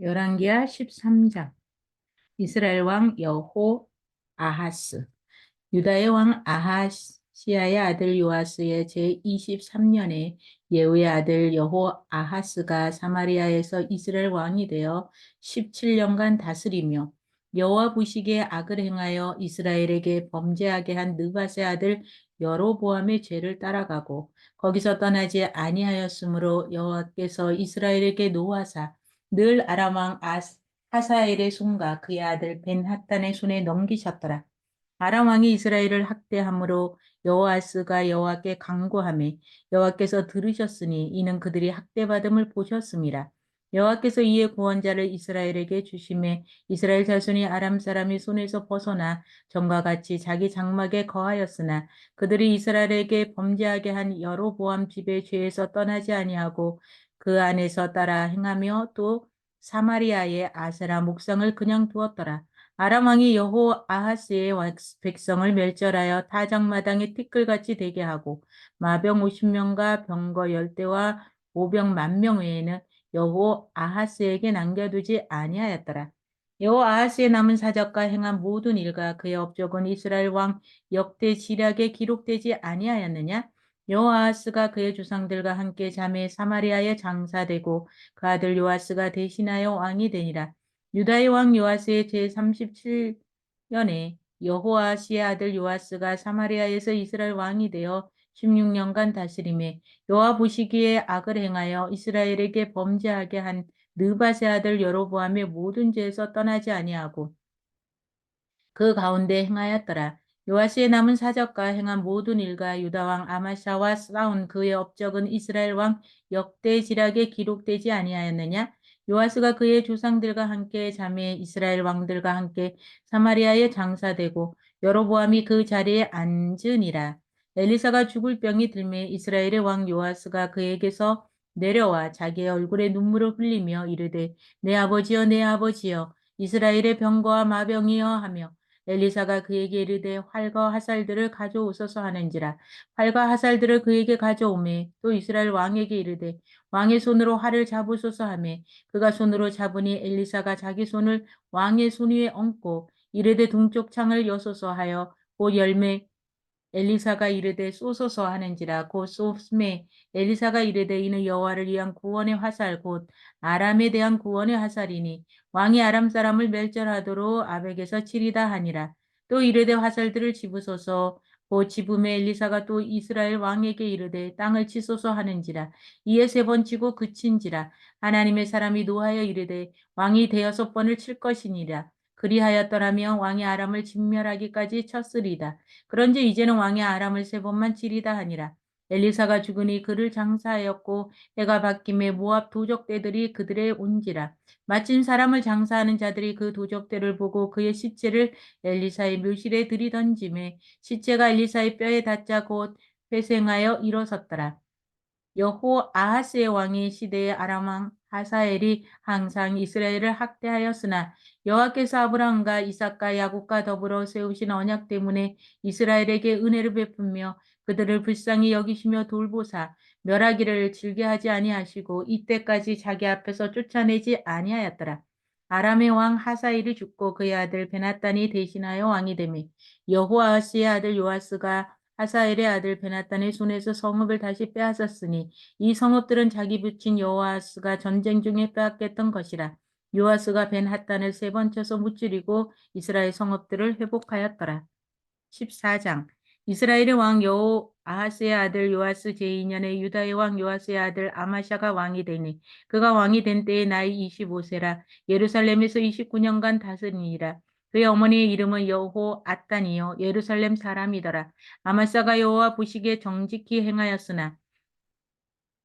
열왕기하 13장. 이스라엘 왕 여호 아하스. 유다의 왕 아하시아의 아들 요아스의 제23년에 예후의 아들 여호 아하스가 사마리아에서 이스라엘 왕이 되어 17년간 다스리며 여호와 보시기에 악을 행하여 이스라엘에게 범죄하게 한 느밧의 아들 여로보암의 죄를 따라가고 거기서 떠나지 아니하였으므로 여호와께서 이스라엘에게 노하사 늘 아람 왕 하사엘의 손과 그의 아들 벤하단의 손에 넘기셨더라. 아람 왕이 이스라엘을 학대함으로 여호아스가 여호와께 간구하매 여호와께서 들으셨으니 이는 그들이 학대받음을 보셨음이라. 여호와께서 이에 구원자를 이스라엘에게 주심에 이스라엘 자손이 아람 사람의 손에서 벗어나 전과 같이 자기 장막에 거하였으나 그들이 이스라엘에게 범죄하게 한 여로보암 집의 죄에서 떠나지 아니하고 그 안에서 따라 행하며 또 사마리아의 아세라 목상을 그냥 두었더라. 아람 왕이 여호아하스의 백성을 멸절하여 타작마당에 티끌같이 되게 하고 마병 50명과 병거 10대와 보병 10,000명 외에는 여호아하스에게 남겨두지 아니하였더라. 여호아하스의 남은 사적과 행한 모든 일과 그의 업적은 이스라엘 왕 역대 지략에 기록되지 아니하였느냐? 여호아하스가 그의 조상들과 함께 잠에 사마리아에 장사되고 그 아들 요아스가 대신하여 왕이 되니라. 유다의 왕 요아스의 제37년에 여호아시의 아들 요아스가 사마리아에서 이스라엘 왕이 되어 16년간 다스림에 여호와 보시기에 악을 행하여 이스라엘에게 범죄하게 한 느밧의 아들 여로보암의 모든 죄에서 떠나지 아니하고 그 가운데 행하였더라. 요아스의 남은 사적과 행한 모든 일과 유다 왕 아마샤와 싸운 그의 업적은 이스라엘 왕 역대 지략에 기록되지 아니하였느냐? 요아스가 그의 조상들과 함께 자매 이스라엘 왕들과 함께 사마리아에 장사되고 여로보암이 그 자리에 앉으니라. 엘리사가 죽을 병이 들매 이스라엘의 왕 요아스가 그에게서 내려와 자기의 얼굴에 눈물을 흘리며 이르되 내 아버지여 내 아버지여 이스라엘의 병거와 마병이여 하며 엘리사가 그에게 이르되 활과 화살들을 가져오소서 하는지라. 활과 화살들을 그에게 가져오매 또 이스라엘 왕에게 이르되 왕의 손으로 활을 잡으소서 하매 그가 손으로 잡으니 엘리사가 자기 손을 왕의 손 위에 얹고 이르되 동쪽 창을 여소서 하여 곧 열매 엘리사가 이르되 쏘소서 하는지라 곧 쏘매 엘리사가 이르되 이는 여호와를 위한 구원의 화살 곧 아람에 대한 구원의 화살이니 왕이 아람 사람을 멸절하도록 아벡에서 치리다 하니라. 또 이르되 화살들을 집으소서 곧 집음에 엘리사가 또 이스라엘 왕에게 이르되 땅을 치소서 하는지라. 이에 3번 치고 그친지라. 하나님의 사람이 노하여 이르되 왕이 대여섯 번을 칠 것이니라. 그리하였더라면 왕이 아람을 진멸하기까지 쳤으리다. 그런즉 이제는 왕이 아람을 3번만 치리다 하니라. 엘리사가 죽으니 그를 장사하였고 해가 바뀜에 모압 도적대들이 그들의 온지라. 마침 사람을 장사하는 자들이 그 도적대를 보고 그의 시체를 엘리사의 묘실에 들이던짐에 시체가 엘리사의 뼈에 닿자 곧 회생하여 일어섰더라. 여호아하스의 왕의 시대에 아람 왕 하사엘이 항상 이스라엘을 학대하였으나 여호와께서 아브라함과 이삭과 야곱과 더불어 세우신 언약 때문에 이스라엘에게 은혜를 베풀며 그들을 불쌍히 여기시며 돌보사 멸하기를 즐겨하지 아니하시고 이때까지 자기 앞에서 쫓아내지 아니하였더라. 아람의 왕 하사엘이 죽고 그의 아들 베나단이 대신하여 왕이 되매 여호아하스의 아들 요아스가 하사엘의 아들 베나단의 손에서 성읍을 다시 빼앗았으니 이 성읍들은 자기 붙인 여호아스가 전쟁 중에 빼앗겼던 것이라. 요아스가 벤핫단을 3번 쳐서 무찌르고 이스라엘 성읍들을 회복하였더라. 14장. 이스라엘의 왕 여호아하스의 아들 요아스 제2년에 유다의 왕 요아스의 아들 아마샤가 왕이 되니 그가 왕이 된 때에 나이 25세라. 예루살렘에서 29년간 다스리니라. 그의 어머니의 이름은 여호앗단이요 예루살렘 사람이더라. 아마샤가 여호와 보시기에 정직히 행하였으나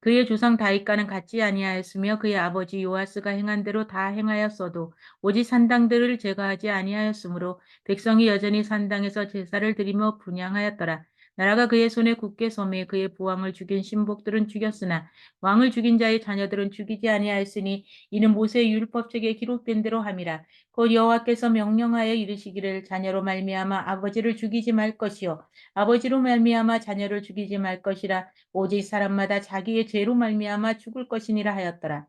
그의 조상 다윗과는 같지 아니하였으며 그의 아버지 요아스가 행한 대로 다 행하였어도 오직 산당들을 제거하지 아니하였으므로 백성이 여전히 산당에서 제사를 드리며 분향하였더라. 나라가 그의 손에 굳게 섬에 그의 부왕을 죽인 신복들은 죽였으나 왕을 죽인 자의 자녀들은 죽이지 아니하였으니 이는 모세의 율법책에 기록된 대로 함이라. 곧 여호와께서 명령하여 이르시기를 자녀로 말미암아 아버지를 죽이지 말 것이요 아버지로 말미암아 자녀를 죽이지 말 것이라. 오직 사람마다 자기의 죄로 말미암아 죽을 것이니라 하였더라.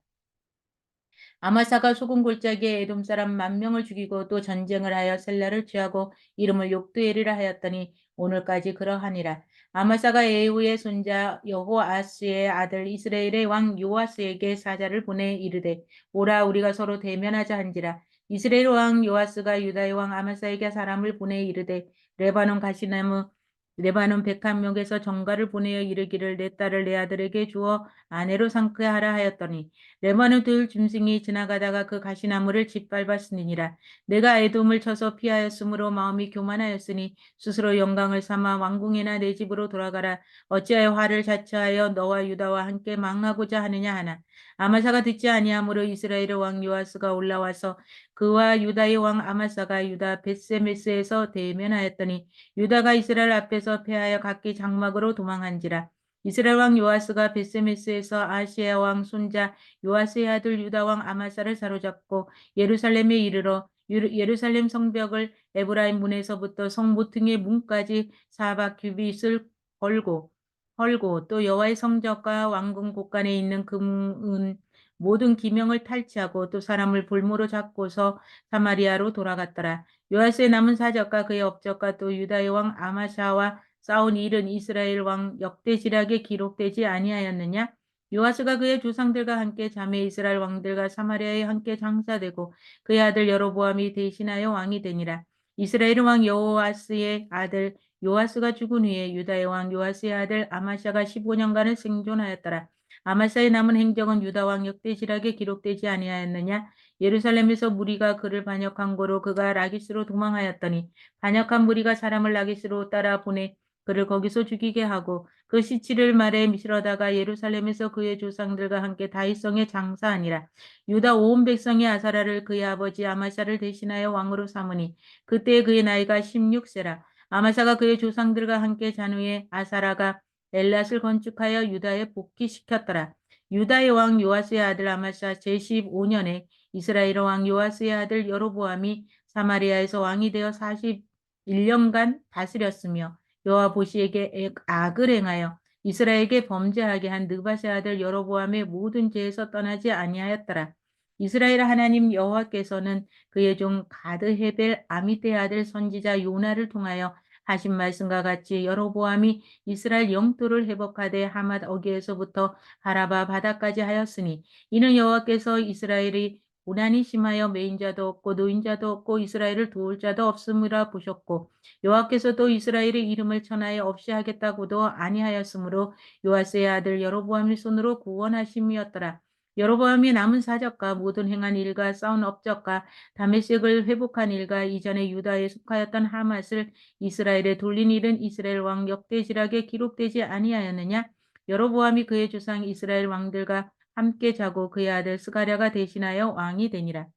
아마사가 소금 골짜기에 에돔 사람 10,000명을 죽이고 또 전쟁을 하여 셀라를 취하고 이름을 욕두엘이라 하였더니 오늘까지 그러하니라. 아마사가 예후의 손자 여호아스의 아들 이스라엘의 왕 요아스에게 사자를 보내 이르되 오라 우리가 서로 대면하자 한지라. 이스라엘 왕 요아스가 유다의 왕 아마사에게 사람을 보내 이르되 레바논 가시나무 레바논 백합목에서 정가를 보내어 이르기를 내 딸을 내 아들에게 주어 아내로 삼게 하라 하였더니 레바논 들 짐승이 지나가다가 그 가시나무를 짓밟았으니라. 내가 에돔을 쳐서 피하였으므로 마음이 교만하였으니 스스로 영광을 삼아 왕궁이나 내 집으로 돌아가라. 어찌하여 화를 자처하여 너와 유다와 함께 망하고자 하느냐 하나. 아마사가 듣지 아니하므로 이스라엘의 왕 요아스가 올라와서 그와 유다의 왕 아마사가 유다 벳세메스에서 대면하였더니 유다가 이스라엘 앞에서 패하여 각기 장막으로 도망한지라. 이스라엘 왕 요아스가 벳세메스에서 아시아 왕 손자 요아스의 아들 유다 왕 아마사를 사로잡고 예루살렘에 이르러 예루살렘 성벽을 에브라임 문에서부터 성 모퉁이의 문까지 400규빗을 헐고 또 여호와의 성전과 왕궁 곳간에 있는 금은 모든 기명을 탈취하고 또 사람을 볼모로 잡고서 사마리아로 돌아갔더라. 요아스의 남은 사적과 그의 업적과 또 유다의 왕 아마샤와 싸운 일은 이스라엘 왕 역대지략에 기록되지 아니하였느냐? 요아스가 그의 조상들과 함께 자매 이스라엘 왕들과 사마리아에 함께 장사되고 그의 아들 여로보암이 대신하여 왕이 되니라. 이스라엘 왕 여호아스의 아들 요아스가 죽은 후에 유다의 왕 요아스의 아들 아마샤가 15년간을 생존하였더라. 아마샤의 남은 행적은 유다 왕 역대지략에 기록되지 아니하였느냐? 예루살렘에서 무리가 그를 반역한 고로 그가 라기스로 도망하였더니 반역한 무리가 사람을 라기스로 따라 보내 그를 거기서 죽이게 하고 그 시체를 말에 미실어다가 예루살렘에서 그의 조상들과 함께 다윗성에 장사하니라. 유다 온 백성이 아사라를 그의 아버지 아마샤를 대신하여 왕으로 삼으니 그때 그의 나이가 16세라. 아마사가 그의 조상들과 함께 잔 후에 아사라가 엘랏을 건축하여 유다에 복귀시켰더라. 유다의 왕 요아스의 아들 아마샤 제15년에 이스라엘 왕 요아스의 아들 여로보암이 사마리아에서 왕이 되어 41년간 다스렸으며 여호와 보시에게 악을 행하여 이스라엘에게 범죄하게 한 느밧의 아들 여로보암의 모든 죄에서 떠나지 아니하였더라. 이스라엘 하나님 여호와께서는 그의 종 가드 헤벨 아미떼의 아들 선지자 요나를 통하여 하신 말씀과 같이 여로보암이 이스라엘 영토를 회복하되 하맛 어귀에서부터 하라바 바다까지 하였으니 이는 여호와께서 이스라엘이 고난이 심하여 메인자도 없고 노인자도 없고 이스라엘을 도울 자도 없음이라 보셨고 여호와께서 또 이스라엘의 이름을 천하에 없이 하겠다고도 아니하였으므로 요아스의 아들 여로보암의 손으로 구원하심이었더라. 여로보암이 남은 사적과 모든 행한 일과 싸운 업적과 다메섹을 회복한 일과 이전에 유다에 속하였던 하맛을 이스라엘에 돌린 일은 이스라엘 왕 역대지략에 기록되지 아니하였느냐? 여로보암이 그의 조상 이스라엘 왕들과 함께 자고 그의 아들 스가랴가 대신하여 왕이 되니라.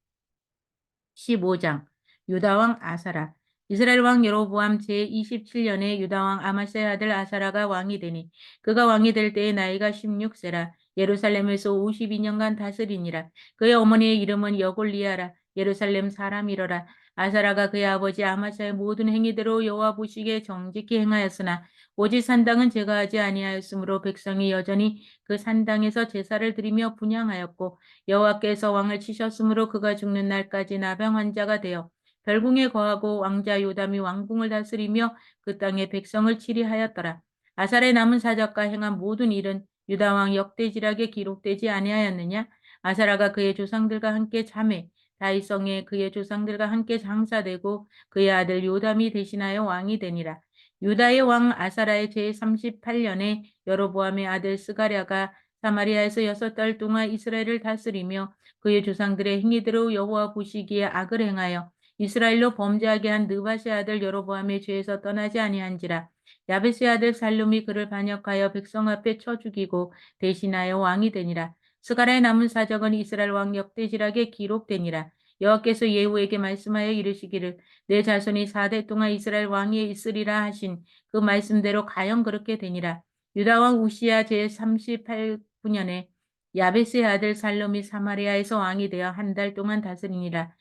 15장 유다왕 아사라 이스라엘 왕 여로보암 제27년에 유다왕 아마스의 아들 아사라가 왕이 되니 그가 왕이 될 때의 나이가 16세라. 예루살렘에서 52년간 다스리니라. 그의 어머니의 이름은 여골리아라. 예루살렘 사람이러라. 아사라가 그의 아버지 아마사의 모든 행위대로 여호와 보시기에 정직히 행하였으나 오직 산당은 제가 하지 아니하였으므로 백성이 여전히 그 산당에서 제사를 드리며 분향하였고 여호와께서 왕을 치셨으므로 그가 죽는 날까지 나병 환자가 되어 별궁에 거하고 왕자 요담이 왕궁을 다스리며 그 땅의 백성을 치리하였더라. 아살의 남은 사적과 행한 모든 일은 유다 왕 역대지략에 기록되지 아니하였느냐? 아사라가 그의 조상들과 함께 잠에 다윗성에 그의 조상들과 함께 장사되고 그의 아들 요담이 대신하여 왕이 되니라. 유다의 왕 아사라의 제38년에 여로보암의 아들 스가랴가 사마리아에서 6달 동안 이스라엘을 다스리며 그의 조상들의 행위대로 여호와 보시기에 악을 행하여 이스라엘로 범죄하게 한 느밧의 아들 여로보암의 죄에서 떠나지 아니한지라. 야베스의 아들 살룸이 그를 반역하여 백성 앞에 쳐 죽이고 대신하여 왕이 되니라. 스가랴의 남은 사적은 이스라엘 왕 역대지략에 기록되니라. 여호와께서 예후에게 말씀하여 이르시기를 내 자손이 4대 동안 이스라엘 왕위에 있으리라 하신 그 말씀대로 가영 그렇게 되니라. 유다 왕 우시야 제38년에 야베스의 아들 살롬이 사마리아에서 왕이 되어 한 달 동안 다스리니라.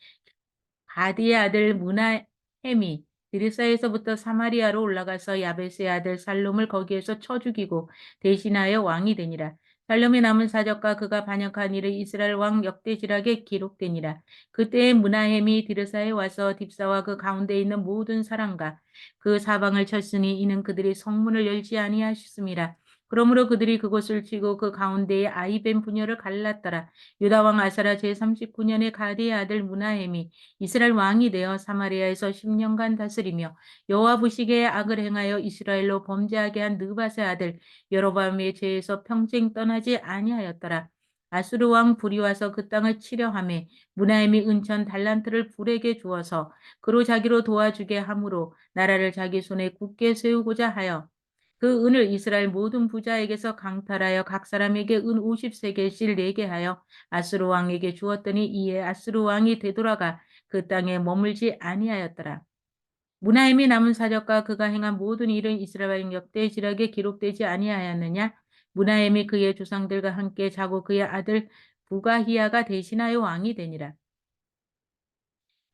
가디의 아들 무나햄이 드리사에서부터 사마리아로 올라가서 야베스의 아들 살롬을 거기에서 쳐 죽이고 대신하여 왕이 되니라. 살롬이 남은 사적과 그가 반역한 일의 이스라엘 왕 역대지락에 기록되니라. 그때에 므나헴이 디르사에 와서 딥사와 그 가운데 있는 모든 사람과 그 사방을 쳤으니 이는 그들이 성문을 열지 아니하셨음이라. 그러므로 그들이 그곳을 치고 그 가운데에 아이벤 부녀를 갈랐더라. 유다 왕 아사라 제39년에 가디의 아들 므나헴이 이스라엘 왕이 되어 사마리아에서 10년간 다스리며 여호와 보시기에 악을 행하여 이스라엘로 범죄하게 한 느밧의 아들 여로보암의 죄에서 평생 떠나지 아니하였더라. 아수르 왕 불이 와서 그 땅을 치려 하매 므나헴이 은천 달란트를 불에게 주어서 그로 자기로 도와주게 함으로 나라를 자기 손에 굳게 세우고자 하여 그 은을 이스라엘 모든 부자에게서 강탈하여 각 사람에게 은 50세겔씩 내게 하여 아수르 왕에게 주었더니 이에 아수르 왕이 되돌아가 그 땅에 머물지 아니하였더라. 므나헴이 남은 사적과 그가 행한 모든 일은 이스라엘 역대 지략에 기록되지 아니하였느냐? 므나헴이 그의 조상들과 함께 자고 그의 아들 부가히야가 대신하여 왕이 되니라.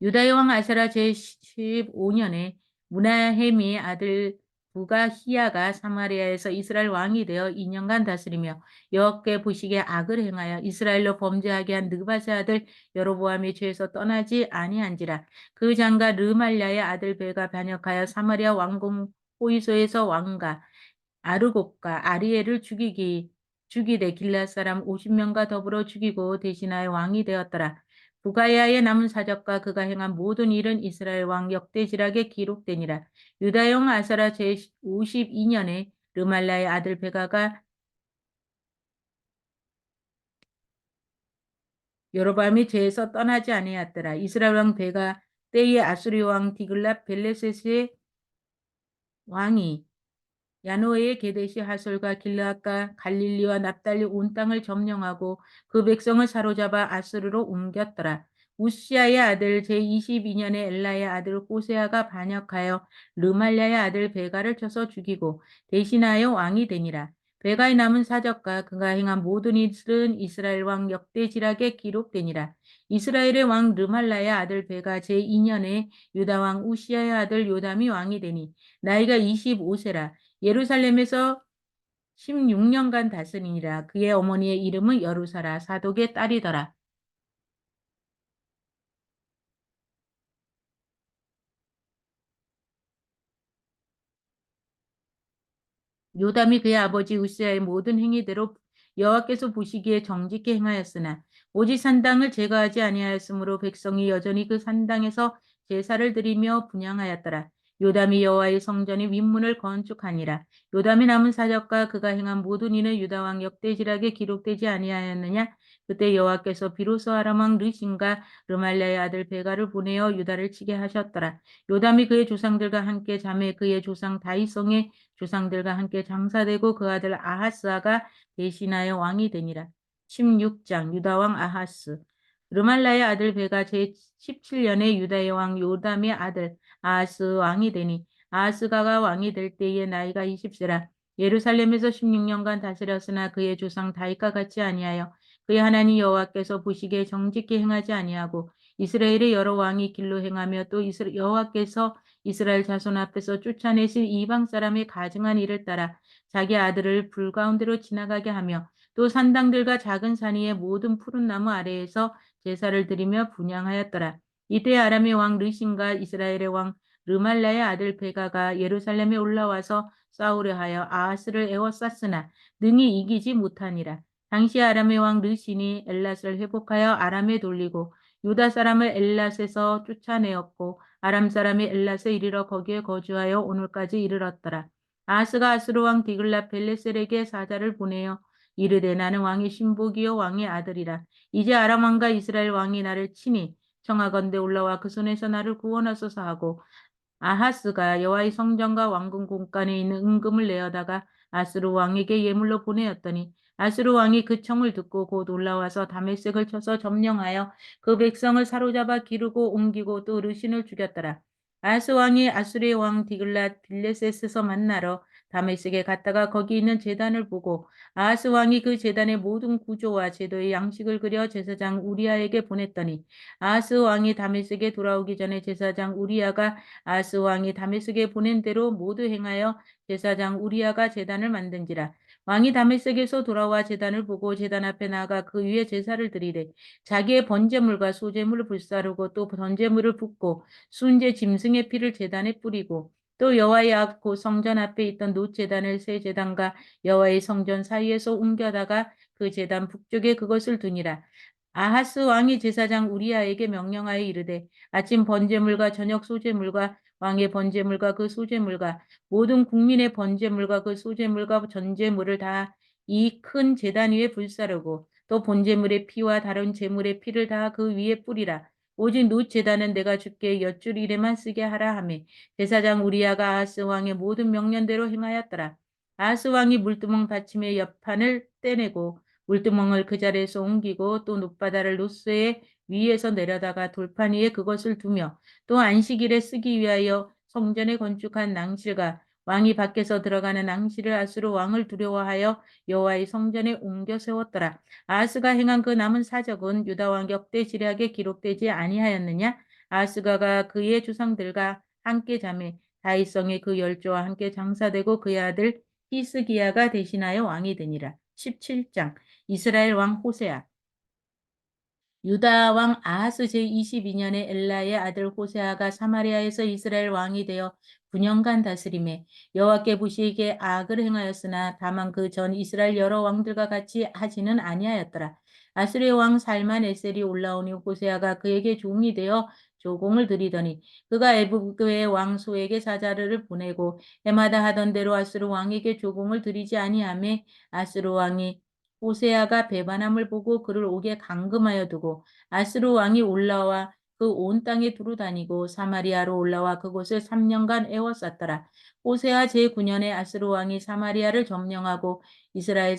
유다의 왕 아사라 제15년에 므나헴의 아들 부가히야가 사마리아에서 이스라엘 왕이 되어 2년간 다스리며 여호와께 보시기에 악을 행하여 이스라엘로 범죄하게 한 느밧의 아들 여로보암의 죄에서 떠나지 아니한지라. 그 장가 르말랴의 아들 베가 반역하여 사마리아 왕궁 호이소에서 왕과 아르곱과 아리엘을 죽이되 길앗 사람 50명과 더불어 죽이고 대신하여 왕이 되었더라. 부가야의 남은 사적과 그가 행한 모든 일은 이스라엘 왕 역대지락에 기록되니라. 유다 영 아사라 제52년에 르말라의 아들 베가가 여로보암이 죄에서 떠나지 아니하였더라. 이스라엘 왕 베가 때에 아수리 왕 디글랏 벨레셋의 왕이 야노의 게데시 하솔과 길르앗과 갈릴리와 납달리 온 땅을 점령하고 그 백성을 사로잡아 아스르로 옮겼더라. 우시아의 아들 제22년에 엘라의 아들 호세아가 반역하여 르말랴의 아들 베가를 쳐서 죽이고 대신하여 왕이 되니라. 베가의 남은 사적과 그가 행한 모든 일은 이스라엘 왕 역대지락에 기록되니라. 이스라엘의 왕 르말라의 아들 베가 제2년에 유다 왕 우시아의 아들 요담이 왕이 되니 나이가 25세라. 예루살렘에서 16년간 다스리니라. 그의 어머니의 이름은 여루사라 사독의 딸이더라. 요담이 그의 아버지 우시아의 모든 행위대로 여호와께서 보시기에 정직히 행하였으나 오직 산당을 제거하지 아니하였으므로 백성이 여전히 그 산당에서 제사를 드리며 분향하였더라. 요담이 여호와의 성전의 윗문을 건축하니라. 요담이 남은 사적과 그가 행한 모든 일은 유다 왕 역대지락에 기록되지 아니하였느냐? 그때 여호와께서 비로소 아람 왕 르신과 르말랴의 아들 베가를 보내어 유다를 치게 하셨더라. 요담이 그의 조상들과 함께 잠에 그의 조상 다윗성에 조상들과 함께 장사되고 그 아들 아하스아가 대신하여 왕이 되니라. 16장 유다 왕 아하스 르말라의 아들 베가 제17년에 유다의 왕 요담의 아들 아하스 왕이 되니 아하스가가 왕이 될 때에 나이가 20세라. 예루살렘에서 16년간 다스렸으나 그의 조상 다윗과 같이 아니하여 그의 하나님 여호와께서 보시기에 정직히 행하지 아니하고 이스라엘의 여러 왕이 길로 행하며 또 여호와께서 이스라엘 자손 앞에서 쫓아내신 이방 사람의 가증한 일을 따라 자기 아들을 불 가운데로 지나가게 하며 또 산당들과 작은 산 위의 모든 푸른 나무 아래에서 제사를 드리며 분향하였더라. 이때 아람의 왕 르신과 이스라엘의 왕 르말라의 아들 베가가 예루살렘에 올라와서 싸우려 하여 아하스를 에워쌌으나 능히 이기지 못하니라. 당시 아람의 왕 르신이 엘랏을 회복하여 아람에 돌리고 유다 사람을 엘랏에서 쫓아내었고 아람 사람이 엘랏에 이르러 거기에 거주하여 오늘까지 이르렀더라. 아하스가 아수르 왕 디글랏 벨레셀에게 사자를 보내어 이르되 나는 왕의 신복이요 왕의 아들이라. 이제 아람 왕과 이스라엘 왕이 나를 치니 청하건대 올라와 그 손에서 나를 구원하소서 하고 아하스가 여호와의 성전과 왕궁 공간에 있는 은금을 내어다가 아수르 왕에게 예물로 보내었더니 아수르 왕이 그 청을 듣고 곧 올라와서 다메섹을 쳐서 점령하여 그 백성을 사로잡아 기르고 옮기고 또 르신을 죽였더라. 아하스 왕이 아수르의 왕 디글랏 빌레셋에서 만나러 다메섹에 갔다가 거기 있는 제단을 보고 아하스 왕이 그 제단의 모든 구조와 제도의 양식을 그려 제사장 우리아에게 보냈더니 아하스 왕이 다메섹에 돌아오기 전에 제사장 우리아가 아하스 왕이 다메섹에 보낸 대로 모두 행하여 제사장 우리아가 제단을 만든지라. 왕이 다메섹에서 돌아와 제단을 보고 제단 앞에 나가 그 위에 제사를 드리되 자기의 번제물과 소제물을 불사르고 또 번제물을 붓고 순제 짐승의 피를 제단에 뿌리고 또 여호와의 앞 곧 성전 앞에 있던 놋 제단을 새 제단과 여호와의 성전 사이에서 옮겨다가 그 제단 북쪽에 그것을 두니라. 아하스 왕이 제사장 우리아에게 명령하여 이르되 아침 번제물과 저녁 소제물과 왕의 번제물과 그 소제물과 모든 국민의 번제물과 그 소제물과 전제물을 다 이 큰 제단 위에 불사르고 또 번제물의 피와 다른 제물의 피를 다 그 위에 뿌리라. 오직 놋 제단은 내가 주께 여쭐 일에만 쓰게 하라 하매 제사장 우리아가 아하스 왕의 모든 명령대로 행하였더라. 아하스 왕이 물두멍 받침의 옆판을 떼내고 물두멍을 그 자리에서 옮기고 또 놋바다를 놋쇠 위에서 내려다가 돌판 위에 그것을 두며 또 안식일에 쓰기 위하여 성전에 건축한 낭실과 왕이 밖에서 들어가는 낭실을 아수르 왕을 두려워하여 여호와의 성전에 옮겨 세웠더라. 아하스가 행한 그 남은 사적은 유다 왕 역대 지략에 기록되지 아니하였느냐? 아하스가 그의 조상들과 함께 자매 다윗성의 그 열조와 함께 장사되고 그의 아들 히스기야가 대신하여 왕이 되니라. 17장 이스라엘 왕 호세아 유다 왕 아하스 제22년에 엘라의 아들 호세아가 사마리아에서 이스라엘 왕이 되어 9년간 다스림에 여호와께 부시에게 악을 행하였으나 다만 그 전 이스라엘 여러 왕들과 같이 하지는 아니하였더라. 아수르의 왕 살만에셀이 올라오니 호세아가 그에게 종이 되어 조공을 드리더니 그가 애굽의 왕 소에게 사자를 보내고 해마다 하던 대로 아수르 왕에게 조공을 드리지 아니하매 아수르 왕이 호세아가 배반함을 보고 그를 옥에 감금하여 두고 아스루 왕이 올라와 그 온 땅에 두루 다니고 사마리아로 올라와 그곳을 3년간 애워쌌더라. 호세아 제9년에 아스루 왕이 사마리아를 점령하고 이스라엘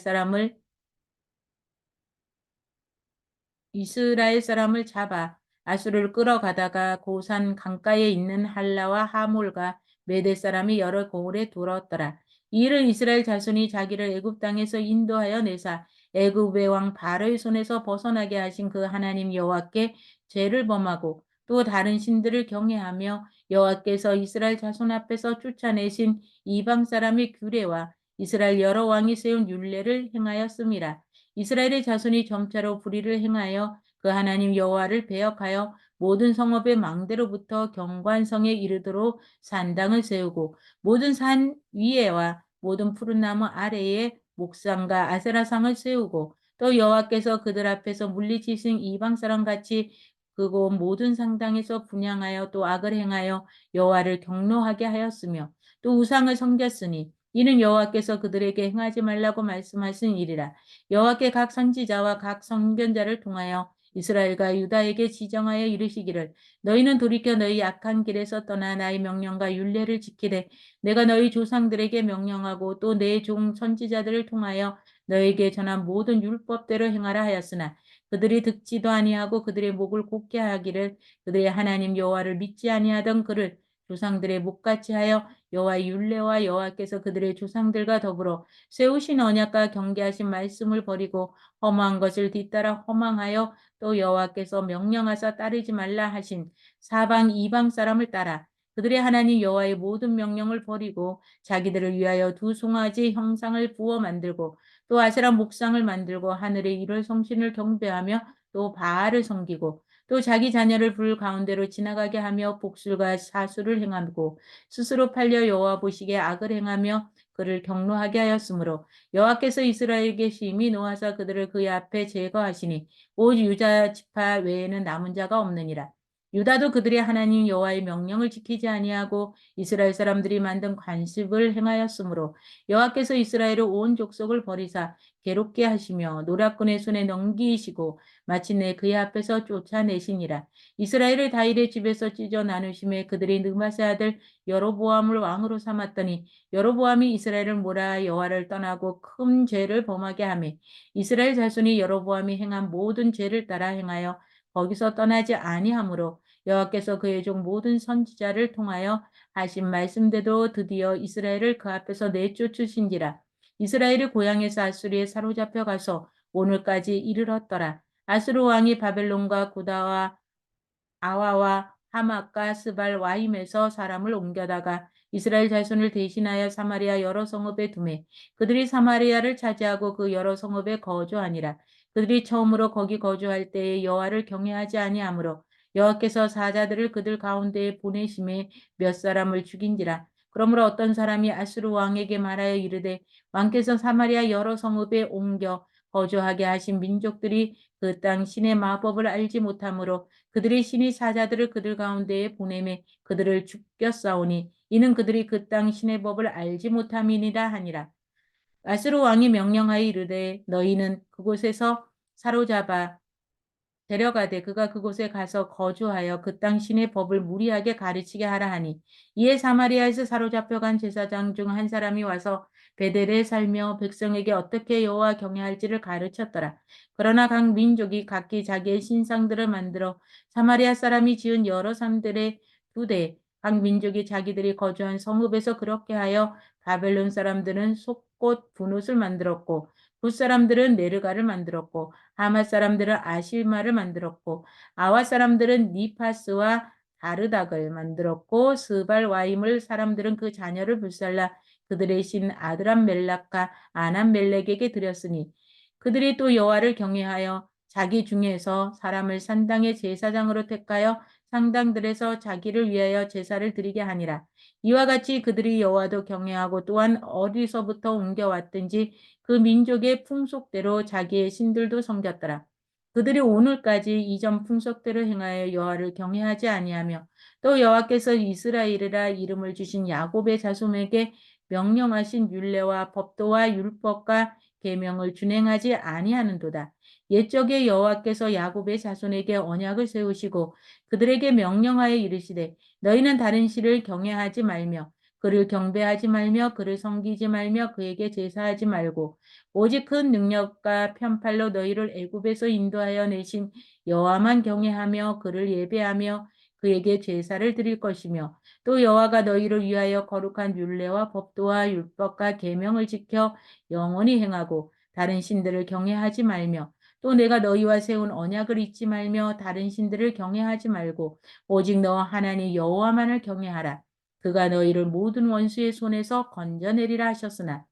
사람을 잡아 아수르를 끌어가다가 고산 강가에 있는 할라와 하몰과 메대 사람이 여러 고을에 두었더라. 이 일을 이스라엘 자손이 자기를 애굽 땅에서 인도하여 내사 애굽의 왕 바로의 손에서 벗어나게 하신 그 하나님 여호와께 죄를 범하고 또 다른 신들을 경외하며 여호와께서 이스라엘 자손 앞에서 쫓아내신 이방 사람의 규례와 이스라엘 여러 왕이 세운 율례를 행하였음이라. 이스라엘의 자손이 점차로 불의를 행하여 그 하나님 여호와를 배역하여 모든 성읍의 망대로부터 경관성에 이르도록 산당을 세우고 모든 산 위에와 모든 푸른 나무 아래에 목상과 아세라상을 세우고 또 여호와께서 그들 앞에서 물리치신 이방 사람 같이 그곳 모든 상당에서 분향하여 또 악을 행하여 여호와를 경노하게 하였으며 또 우상을 섬겼으니 이는 여호와께서 그들에게 행하지 말라고 말씀하신 일이라. 여호와께 각 선지자와 각 선견자를 통하여 이스라엘과 유다에게 지정하여 이르시기를 너희는 돌이켜 너희 악한 길에서 떠나 나의 명령과 율례를 지키되 내가 너희 조상들에게 명령하고 또 내 종 선지자들을 통하여 너에게 전한 모든 율법대로 행하라 하였으나 그들이 듣지도 아니하고 그들의 목을 곧게 하기를 그들의 하나님 여호와를 믿지 아니하던 그를 조상들의 목같이 하여 여호와의 율례와 여호와께서 그들의 조상들과 더불어 세우신 언약과 경계하신 말씀을 버리고 허망한 것을 뒤따라 허망하여 또 여호와께서 명령하사 따르지 말라 하신 사방 이방 사람을 따라 그들의 하나님 여호와의 모든 명령을 버리고 자기들을 위하여 두 송아지 형상을 부어 만들고 또 아세라 목상을 만들고 하늘의 일월 성신을 경배하며 또 바알을 섬기고 또 자기 자녀를 불 가운데로 지나가게 하며 복술과 사수를 행하고 스스로 팔려 여호와 보시기에 악을 행하며 그를 경노하게 하였으므로 여호와께서 이스라엘에게 심히 노하사 그들을 그의 앞에 제거하시니 오직 유다 지파 외에는 남은 자가 없느니라. 유다도 그들의 하나님 여호와의 명령을 지키지 아니하고 이스라엘 사람들이 만든 관습을 행하였으므로 여호와께서 이스라엘의 온 족속을 버리사 괴롭게 하시며 노략군의 손에 넘기시고 마침내 그의 앞에서 쫓아내시니라. 이스라엘을 다윗의 집에서 찢어 나누심에 그들이 느바세 아들 여로보암을 왕으로 삼았더니 여로보암이 이스라엘을 몰아 여호와를 떠나고 큰 죄를 범하게 하며 이스라엘 자손이 여로보암이 행한 모든 죄를 따라 행하여 거기서 떠나지 아니하므로 여호와께서 그의 종 모든 선지자를 통하여 하신 말씀대로 드디어 이스라엘을 그 앞에서 내쫓으신지라. 이스라엘이 고향에서 아수리에 사로잡혀 가서 오늘까지 이르렀더라. 아수르 왕이 바벨론과 구다와 아와와 하맛과 스발 와임에서 사람을 옮겨다가 이스라엘 자손을 대신하여 사마리아 여러 성읍에 두매 그들이 사마리아를 차지하고 그 여러 성읍에 거주하니라. 그들이 처음으로 거기 거주할 때에 여호와를 경외하지 아니하므로 여호와께서 사자들을 그들 가운데에 보내심에 몇 사람을 죽인지라. 그러므로 어떤 사람이 아수르 왕에게 말하여 이르되 왕께서 사마리아 여러 성읍에 옮겨 거주하게 하신 민족들이 그 땅 신의 마법을 알지 못하므로 그들의 신이 사자들을 그들 가운데에 보내매 그들을 죽였사오니 이는 그들이 그 땅 신의 법을 알지 못함이니라 하니라. 아수르 왕이 명령하여 이르되 너희는 그곳에서 사로잡아 데려가되 그가 그곳에 가서 거주하여 그 땅 신의 법을 무리하게 가르치게 하라 하니 이에 사마리아에서 사로잡혀간 제사장 중 한 사람이 와서 베델에 살며 백성에게 어떻게 여호와 경외할지를 가르쳤더라. 그러나 각 민족이 각기 자기의 신상들을 만들어 사마리아 사람이 지은 여러 산들에 두되 각 민족이 자기들이 거주한 성읍에서 그렇게 하여 바벨론 사람들은 속꽃 분옷을 만들었고 붓 사람들은 네르가를 만들었고 하맛 사람들은 아실마를 만들었고 아와 사람들은 니파스와 다르닥을 만들었고 스발 와임을 사람들은 그 자녀를 불살라 그들의 신 아드람멜락과 아남멜렉에게 드렸으니 그들이 또 여호와를 경외하여 자기 중에서 사람을 산당의 제사장으로 택하여 상당들에서 자기를 위하여 제사를 드리게 하니라. 이와 같이 그들이 여호와도 경외하고 또한 어디서부터 옮겨왔든지 그 민족의 풍속대로 자기의 신들도 섬겼더라. 그들이 오늘까지 이전 풍속대로 행하여 여호와를 경외하지 아니하며 또 여호와께서 이스라엘이라 이름을 주신 야곱의 자손에게 명령하신 율례와 법도와 율법과 계명을 준행하지 아니하는도다. 옛적에 여호와께서 야곱의 자손에게 언약을 세우시고 그들에게 명령하여 이르시되 너희는 다른 신을 경외하지 말며 그를 경배하지 말며 그를 섬기지 말며 그에게 제사하지 말고 오직 큰 능력과 편팔로 너희를 애굽에서 인도하여 내신 여호와만 경외하며 그를 예배하며 그에게 제사를 드릴 것이며 또 여호와가 너희를 위하여 거룩한 율례와 법도와 율법과 계명을 지켜 영원히 행하고 다른 신들을 경외하지 말며 또 내가 너희와 세운 언약을 잊지 말며 다른 신들을 경외하지 말고 오직 너 하나님 여호와만을 경외하라. 그가 너희를 모든 원수의 손에서 건져내리라 하셨으나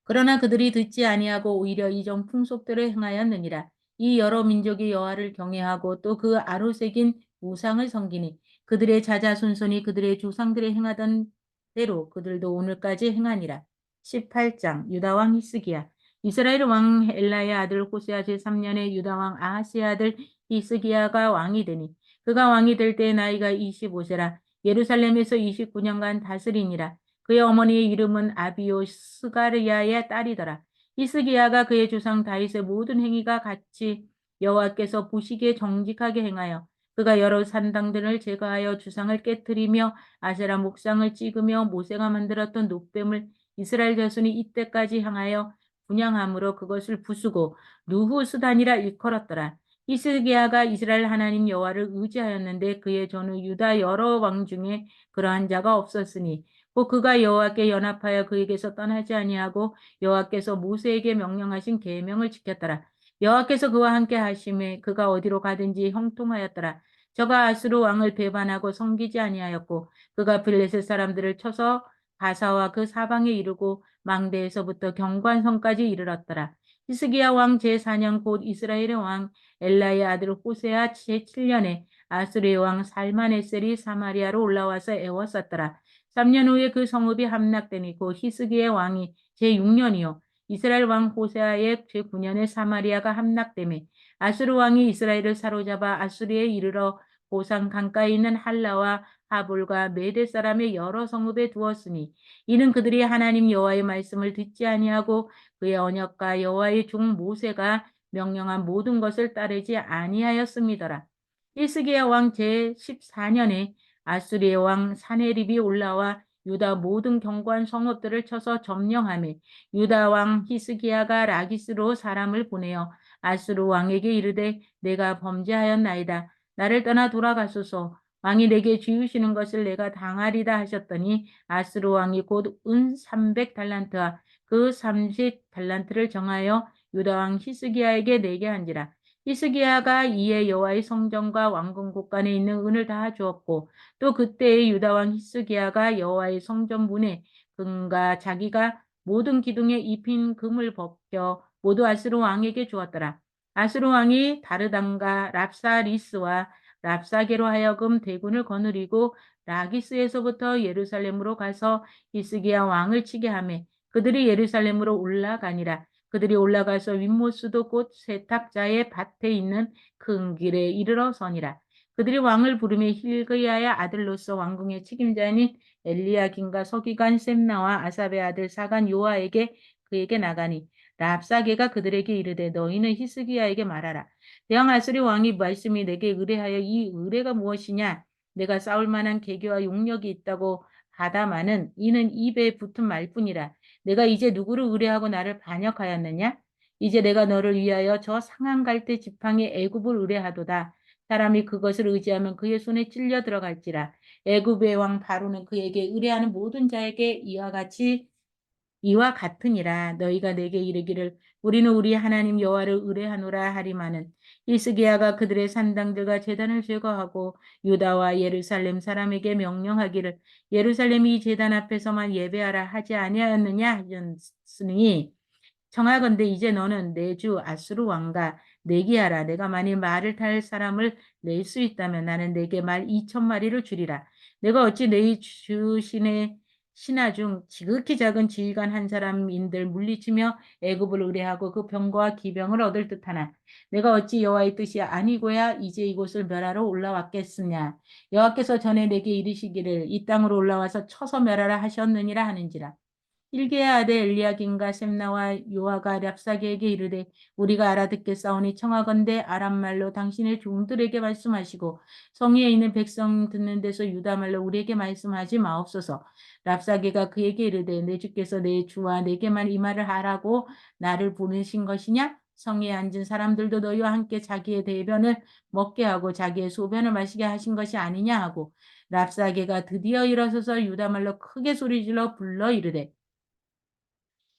그러나 그들이 듣지 아니하고 오히려 이전 풍속대로 행하였느니라. 이 여러 민족이 여호와를 경외하고 또 그 아로 새긴 우상을 섬기니 그들의 자자손손이 그들의 조상들이 행하던 대로 그들도 오늘까지 행하니라. 18장 유다 왕 히스기야 이스라엘 왕 엘라의 아들 호세아 제3년에 유다 왕 아하스의 아들 히스기야가 왕이 되니 그가 왕이 될 때 나이가 25세라 예루살렘에서 29년간 다스리니라. 그의 어머니의 이름은 아비오 스가르야의 딸이더라. 히스기야가 그의 조상 다윗의 모든 행위가 같이 여호와께서 보시기에 정직하게 행하여 그가 여러 산당들을 제거하여 주상을 깨뜨리며 아세라 목상을 찍으며 모세가 만들었던 놋뱀을 이스라엘 자손이 이때까지 향하여 분향함으로 그것을 부수고 누후스단이라 일컬었더라. 히스기야가 이스라엘 하나님 여호와를 의지하였는데 그의 전후 유다 여러 왕 중에 그러한 자가 없었으니 또 그가 여호와께 연합하여 그에게서 떠나지 아니하고 여호와께서 모세에게 명령하신 계명을 지켰더라. 여호와께서 그와 함께 하심에 그가 어디로 가든지 형통하였더라. 저가 아수르 왕을 배반하고 섬기지 아니하였고 그가 블레셋 사람들을 쳐서 가사와 그 사방에 이르고 망대에서부터 경관성까지 이르렀더라. 히스기야 왕 제4년 곧 이스라엘의 왕 엘라의 아들 호세아 제7년에 아수르의 왕 살마네셀이 사마리아로 올라와서 애워쌌더라. 3년 후에 그 성읍이 함락되니 곧 히스기의 왕이 제6년이요 이스라엘 왕 호세아의 제9년에 사마리아가 함락되매 아수르 왕이 이스라엘을 사로잡아 아수르에 이르러 고산 강가에 있는 할라와 하볼과 메대 사람의 여러 성읍에 두었으니 이는 그들이 하나님 여호와의 말씀을 듣지 아니하고 그의 언약과 여호와의 종 모세가 명령한 모든 것을 따르지 아니하였음이더라. 히스기야 왕 제14년에 아수리의 왕 사네립이 올라와 유다 모든 경관 성읍들을 쳐서 점령하며 유다 왕 히스기야가 라기스로 사람을 보내어 아수르 왕에게 이르되 내가 범죄하였나이다. 나를 떠나 돌아가소서. 왕이 내게 지으시는 것을 내가 당하리다 하셨더니 아수르 왕이 곧 은 300달란트와 그 30달란트를 정하여 유다 왕 히스기야에게 내게 한지라. 히스기야가 이에 여호와의 성전과 왕궁 곳간에 있는 은을 다 주었고 또 그때의 유다 왕 히스기야가 여호와의 성전 문에 금과 자기가 모든 기둥에 입힌 금을 벗겨 모두 아스루 왕에게 주었더라. 아스루 왕이 다르단과 랍사리스와 랍사게로 하여금 대군을 거느리고 라기스에서부터 예루살렘으로 가서 히스기야 왕을 치게 하매 그들이 예루살렘으로 올라가니라. 그들이 올라가서 윗모스도 곧 세탁자의 밭에 있는 큰 길에 이르러 서니라. 그들이 왕을 부르며 힐기야의 아들로서 왕궁의 책임자인 엘리야김과 서기관 셈나와 아삽의 아들 사간 요아에게 그에게 나가니 랍사게가 그들에게 이르되 너희는 히스기야에게 말하라. 대왕 아수리 왕이 말씀이 내게 의뢰하여 이 의뢰가 무엇이냐? 내가 싸울 만한 계교와 용력이 있다고 하다마는 이는 입에 붙은 말뿐이라. 내가 이제 누구를 의뢰하고 나를 반역하였느냐? 이제 내가 너를 위하여 저 상한 갈대 지팡이 애굽을 의뢰하도다. 사람이 그것을 의지하면 그의 손에 찔려 들어갈지라. 애굽의 왕 바로는 그에게 의뢰하는 모든 자에게 이와 같으니라. 너희가 내게 이르기를 우리는 우리 하나님 여호와를 의뢰하노라 하리마는 히스기야가 그들의 산당들과 제단을 제거하고 유다와 예루살렘 사람에게 명령하기를 예루살렘이 제단 앞에서만 예배하라 하지 아니하였느냐 하였으니 청하건대 이제 너는 내 주 아수르 왕과 내기하라. 내가 만일 말을 탈 사람을 낼 수 있다면 나는 내게 말 2,000마리를 주리라. 내가 어찌 내 주신의 신하 중 지극히 작은 지휘관 한 사람인들 물리치며 애굽을 의뢰하고 그 병거와 기병을 얻을 듯하나 내가 어찌 여호와의 뜻이 아니고야 이제 이곳을 멸하러 올라왔겠느냐. 여호와께서 전에 내게 이르시기를 이 땅으로 올라와서 쳐서 멸하라 하셨느니라 하는지라. hil게의 아들 엘리야김과 셈나와 요아가 랍사게에게 이르되 우리가 알아듣겠사오니 청하건대 아람말로 당신의 종들에게 말씀하시고 성의에 있는 백성 듣는 데서 유다말로 우리에게 말씀하지 마옵소서. 랍사게가 그에게 이르되 내 주께서 내 주와 내게만 이 말을 하라고 나를 보내신 것이냐? 성에 앉은 사람들도 너희와 함께 자기의 대변을 먹게 하고 자기의 소변을 마시게 하신 것이 아니냐 하고 랍사게가 드디어 일어서서 유다말로 크게 소리질러 불러 이르되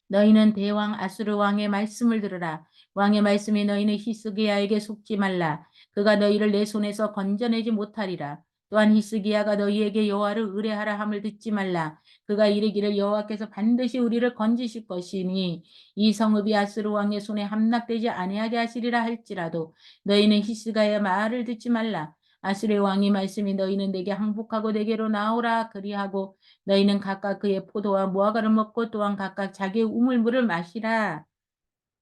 너희는 대왕 아수르 왕의 말씀을 들으라. 왕의 말씀이 너희는 히스기야에게 속지 말라. 그가 너희를 내 손에서 건져내지 못하리라. 또한 히스기야가 너희에게 여호와를 의뢰하라 함을 듣지 말라. 그가 이르기를 여호와께서 반드시 우리를 건지실 것이니 이 성읍이 아수르 왕의 손에 함락되지 아니하게 하시리라 할지라도 너희는 히스기야의 말을 듣지 말라. 아수르의 왕이 말씀이 너희는 내게 항복하고 내게로 나오라 그리하고 너희는 각각 그의 포도와 무화과를 먹고 또한 각각 자기의 우물물을 마시라.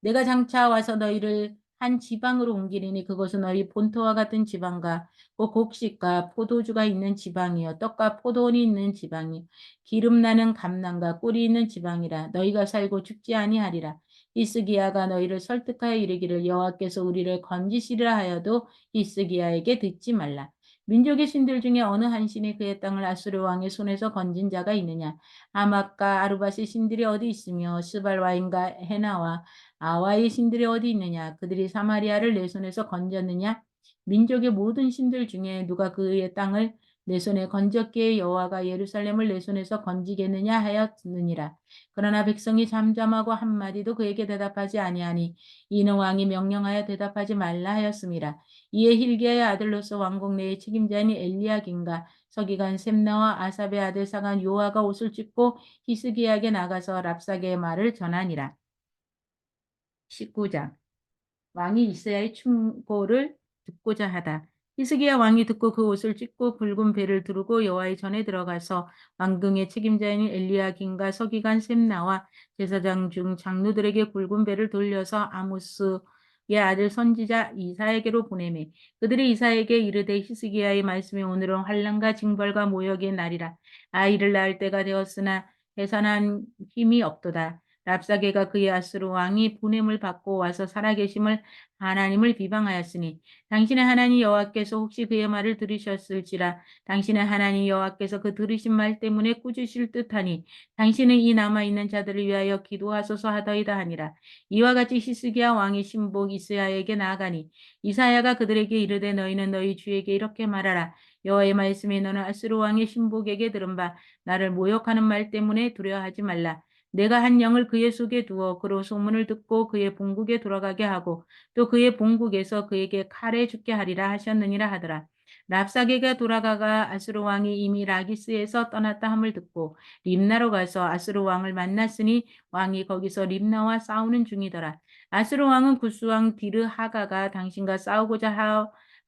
내가 장차 와서 너희를 한 지방으로 옮기리니 그것은 너희 본토와 같은 지방과 그 곡식과 포도주가 있는 지방이요 떡과 포도원이 있는 지방이 기름 나는 감람과 꿀이 있는 지방이라 너희가 살고 죽지 아니하리라. 히스기야가 너희를 설득하여 이르기를 여호와께서 우리를 건지시리라 하여도 히스기야에게 듣지 말라. 민족의 신들 중에 어느 한 신이 그의 땅을 아수르 왕의 손에서 건진 자가 있느냐? 아맛과 아르밧의 신들이 어디 있으며 스발와인과 헤나와 아와의 신들이 어디 있느냐? 그들이 사마리아를 내 손에서 건졌느냐? 민족의 모든 신들 중에 누가 그의 땅을 내 손에 건졌기에 여호와가 예루살렘을 내 손에서 건지겠느냐 하였느니라. 그러나 백성이 잠잠하고 한마디도 그에게 대답하지 아니하니 이는 왕이 명령하여 대답하지 말라 하였습니다. 이에 hil게의 아들로서 왕궁 내의 책임자인 엘리야김과 서기관 셈나와 아삽의 아들 사간 요아가 옷을 찢고 히스기야에게 나가서 랍사게의 말을 전하니라. 19장 왕이 이스야의 충고를 듣고자 하다. 히스기야 왕이 듣고 그 옷을 찢고 굵은 배를 두르고 여호와의 전에 들어가서 왕궁의 책임자인 엘리야김과 서기관 셈나와 제사장 중 장로들에게 굵은 배를 돌려서 아모스의 아들 선지자 이사에게로 보내매 그들이 이사에게 이르되 히스기야의 말씀이 오늘은 환난과 징벌과 모욕의 날이라. 아이를 낳을 때가 되었으나 해산한 힘이 없도다. 랍사게가 그의 아수르 왕이 보냄을 받고 와서 살아계심을 하나님을 비방하였으니 당신의 하나님 여호와께서 혹시 그의 말을 들으셨을지라. 당신의 하나님 여호와께서 그 들으신 말 때문에 꾸짖으실 듯하니 당신은 이 남아있는 자들을 위하여 기도하소서 하더이다 하니라. 이와 같이 히스기야 왕의 신복 이스야에게 나아가니 이사야가 그들에게 이르되 너희는 너희 주에게 이렇게 말하라. 여호와의 말씀이 너는 아수르 왕의 신복에게 들은 바 나를 모욕하는 말 때문에 두려워하지 말라. 내가 한 영을 그의 속에 두어 그로 소문을 듣고 그의 본국에 돌아가게 하고 또 그의 본국에서 그에게 칼에 죽게 하리라 하셨느니라 하더라. 랍사게가 돌아가가 아수르 왕이 이미 라기스에서 떠났다 함을 듣고 림나로 가서 아수르 왕을 만났으니 왕이 거기서 림나와 싸우는 중이더라. 아수르 왕은 구스 왕 디르하가가 당신과 싸우고자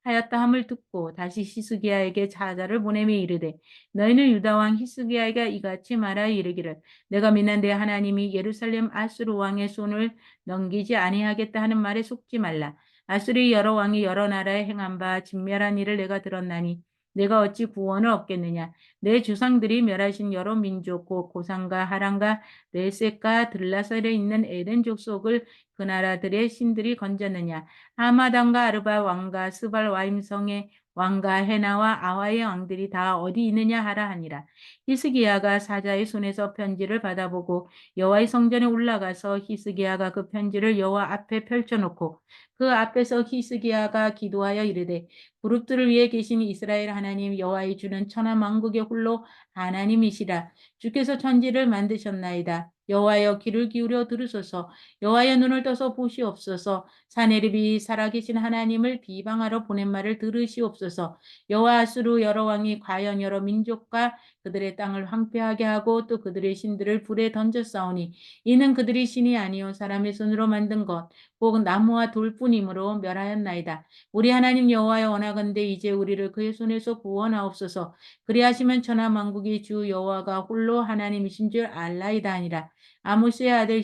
하였다 함을 듣고 다시 히스기야에게 사자를 보내며 이르되 너희는 유다 왕 히스기야에게 이같이 말하여 이르기를 내가 믿는 내 하나님이 예루살렘 아수르 왕의 손을 넘기지 아니하겠다 하는 말에 속지 말라. 아수르의 여러 왕이 여러 나라에 행한 바 진멸한 일을 내가 들었나니 내가 어찌 구원을 얻겠느냐. 내 주상들이 멸하신 여러 민족 곧 고산과 하란과 레셋과 들라셀에 있는 에덴 족속을 그 나라들의 신들이 건졌느냐. 하마단과 아르바 왕과 스발 와임성의 왕과 헤나와 아와의 왕들이 다 어디 있느냐 하라 하니라. 히스기야가 사자의 손에서 편지를 받아보고 여호와의 성전에 올라가서 히스기야가 그 편지를 여호와 앞에 펼쳐놓고 그 앞에서 히스기야가 기도하여 이르되 그룹들을 위해 계신 이스라엘 하나님 여호와의 주는 천하 만국의 홀로 하나님이시라. 주께서 천지를 만드셨나이다. 여호와여 귀를 기울여 들으소서. 여호와여 눈을 떠서 보시옵소서. 사내립이 살아계신 하나님을 비방하러 보낸 말을 들으시옵소서. 여호와 아수르 여러 왕이 과연 여러 민족과 그들의 땅을 황폐하게 하고 또 그들의 신들을 불에 던져 싸우니 이는 그들이 신이 아니요 사람의 손으로 만든 것 혹 나무와 돌뿐이므로 멸하였나이다. 우리 하나님 여호와여 원하건대 이제 우리를 그의 손에서 구원하옵소서. 그리하시면 천하 만국의 주 여호와가 홀로 하나님이신 줄 알라이다 하니라. 아모스의 아들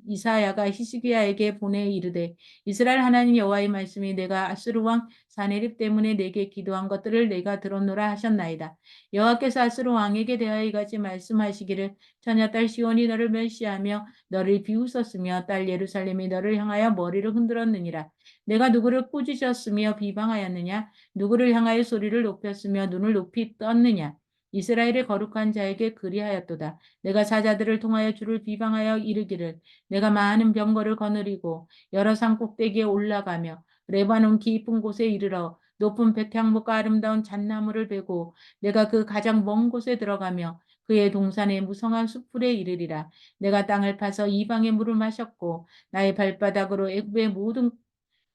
이사야가 히스기야에게 보내 이르되 이스라엘 하나님 여호와의 말씀이 내가 아수르 왕 사네립 때문에 내게 기도한 것들을 내가 들었노라 하셨나이다. 여호와께서 아수르 왕에게 대하여 이같이 말씀하시기를 처녀딸 시온이 너를 멸시하며 너를 비웃었으며 딸 예루살렘이 너를 향하여 머리를 흔들었느니라. 내가 누구를 꾸짖었으며 비방하였느냐? 누구를 향하여 소리를 높였으며 눈을 높이 떴느냐? 이스라엘의 거룩한 자에게 그리하였도다. 내가 사자들을 통하여 주를 비방하여 이르기를 내가 많은 병거를 거느리고 여러 산 꼭대기에 올라가며 레바논 깊은 곳에 이르러 높은 백향목과 아름다운 잣나무를 베고 내가 그 가장 먼 곳에 들어가며 그의 동산의 무성한 숲풀에 이르리라. 내가 땅을 파서 이방의 물을 마셨고 나의 발바닥으로 애굽의 모든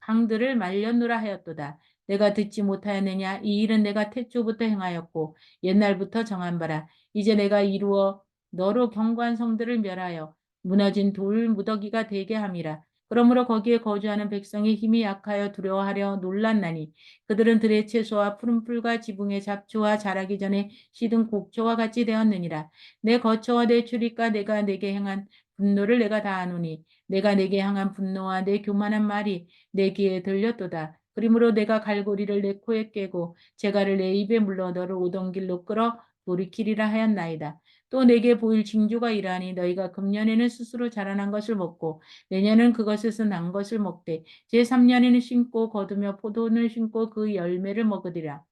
강들을 말렸노라 하였도다. 내가 듣지 못하였느냐? 이 일은 내가 태초부터 행하였고 옛날부터 정한 바라. 이제 내가 이루어 너로 견고한 성들을 멸하여 무너진 돌 무더기가 되게 함이라. 그러므로 거기에 거주하는 백성의 힘이 약하여 두려워하려 놀랐나니 그들은 들의 채소와 푸른 풀과 지붕의 잡초와 자라기 전에 시든 곡초와 같이 되었느니라. 내 거처와 내 출입과 내가 내게 행한 분노를 내가 다 아노니 내가 내게 향한 분노와 내 교만한 말이 내 귀에 들렸도다. 그러므로 내가 갈고리를 내 코에 꿰고 재갈을 내 입에 물러 너를 오던 길로 끌어 돌이키리라 하였나이다. 또 내게 보일 징조가 이러하니 너희가 금년에는 스스로 자라난 것을 먹고 내년은 그것에서 난 것을 먹되 제3년에는 심고 거두며 포도를 심고 그 열매를 먹으리라.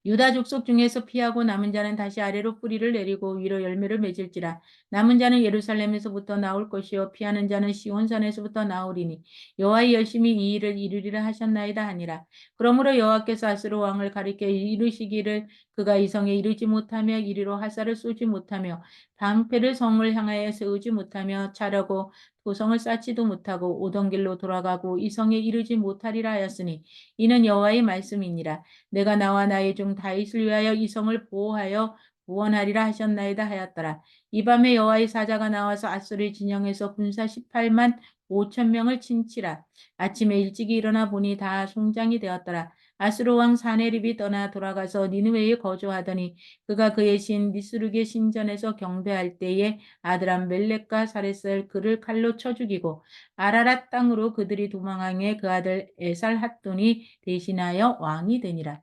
유다 족속 중에서 피하고 남은 자는 다시 아래로 뿌리를 내리고 위로 열매를 맺을지라. 남은 자는 예루살렘에서부터 나올 것이요 피하는 자는 시온산에서부터 나오리니 여호와의 열심히 이 일을 이루리라 하셨나이다 하니라. 그러므로 여호와께서 아수르 왕을 가리켜 이르시기를 그가 이 성에 이르지 못하며 이리로 화살을 쏘지 못하며 방패를 성을 향하여 세우지 못하며 차려고 도성을 쌓지도 못하고 오던 길로 돌아가고 이 성에 이르지 못하리라 하였으니 이는 여호와의 말씀이니라. 내가 나와 나의 종 다윗을 위하여 이 성을 보호하여 구원하리라 하셨나이다 하였더라. 이 밤에 여호와의 사자가 나와서 아수르 진영에서 군사 18만 5천 명을 친치라. 아침에 일찍이 일어나 보니 다 송장이 되었더라. 아수르 왕 사네립이 떠나 돌아가서 니느웨에 거주하더니 그가 그의 신 니스룩의 신전에서 경배할 때에 아드람 멜렉과 사레셀 그를 칼로 쳐 죽이고 아라랏 땅으로 그들이 도망하에 그 아들 에살 핫돈이 대신하여 왕이 되니라.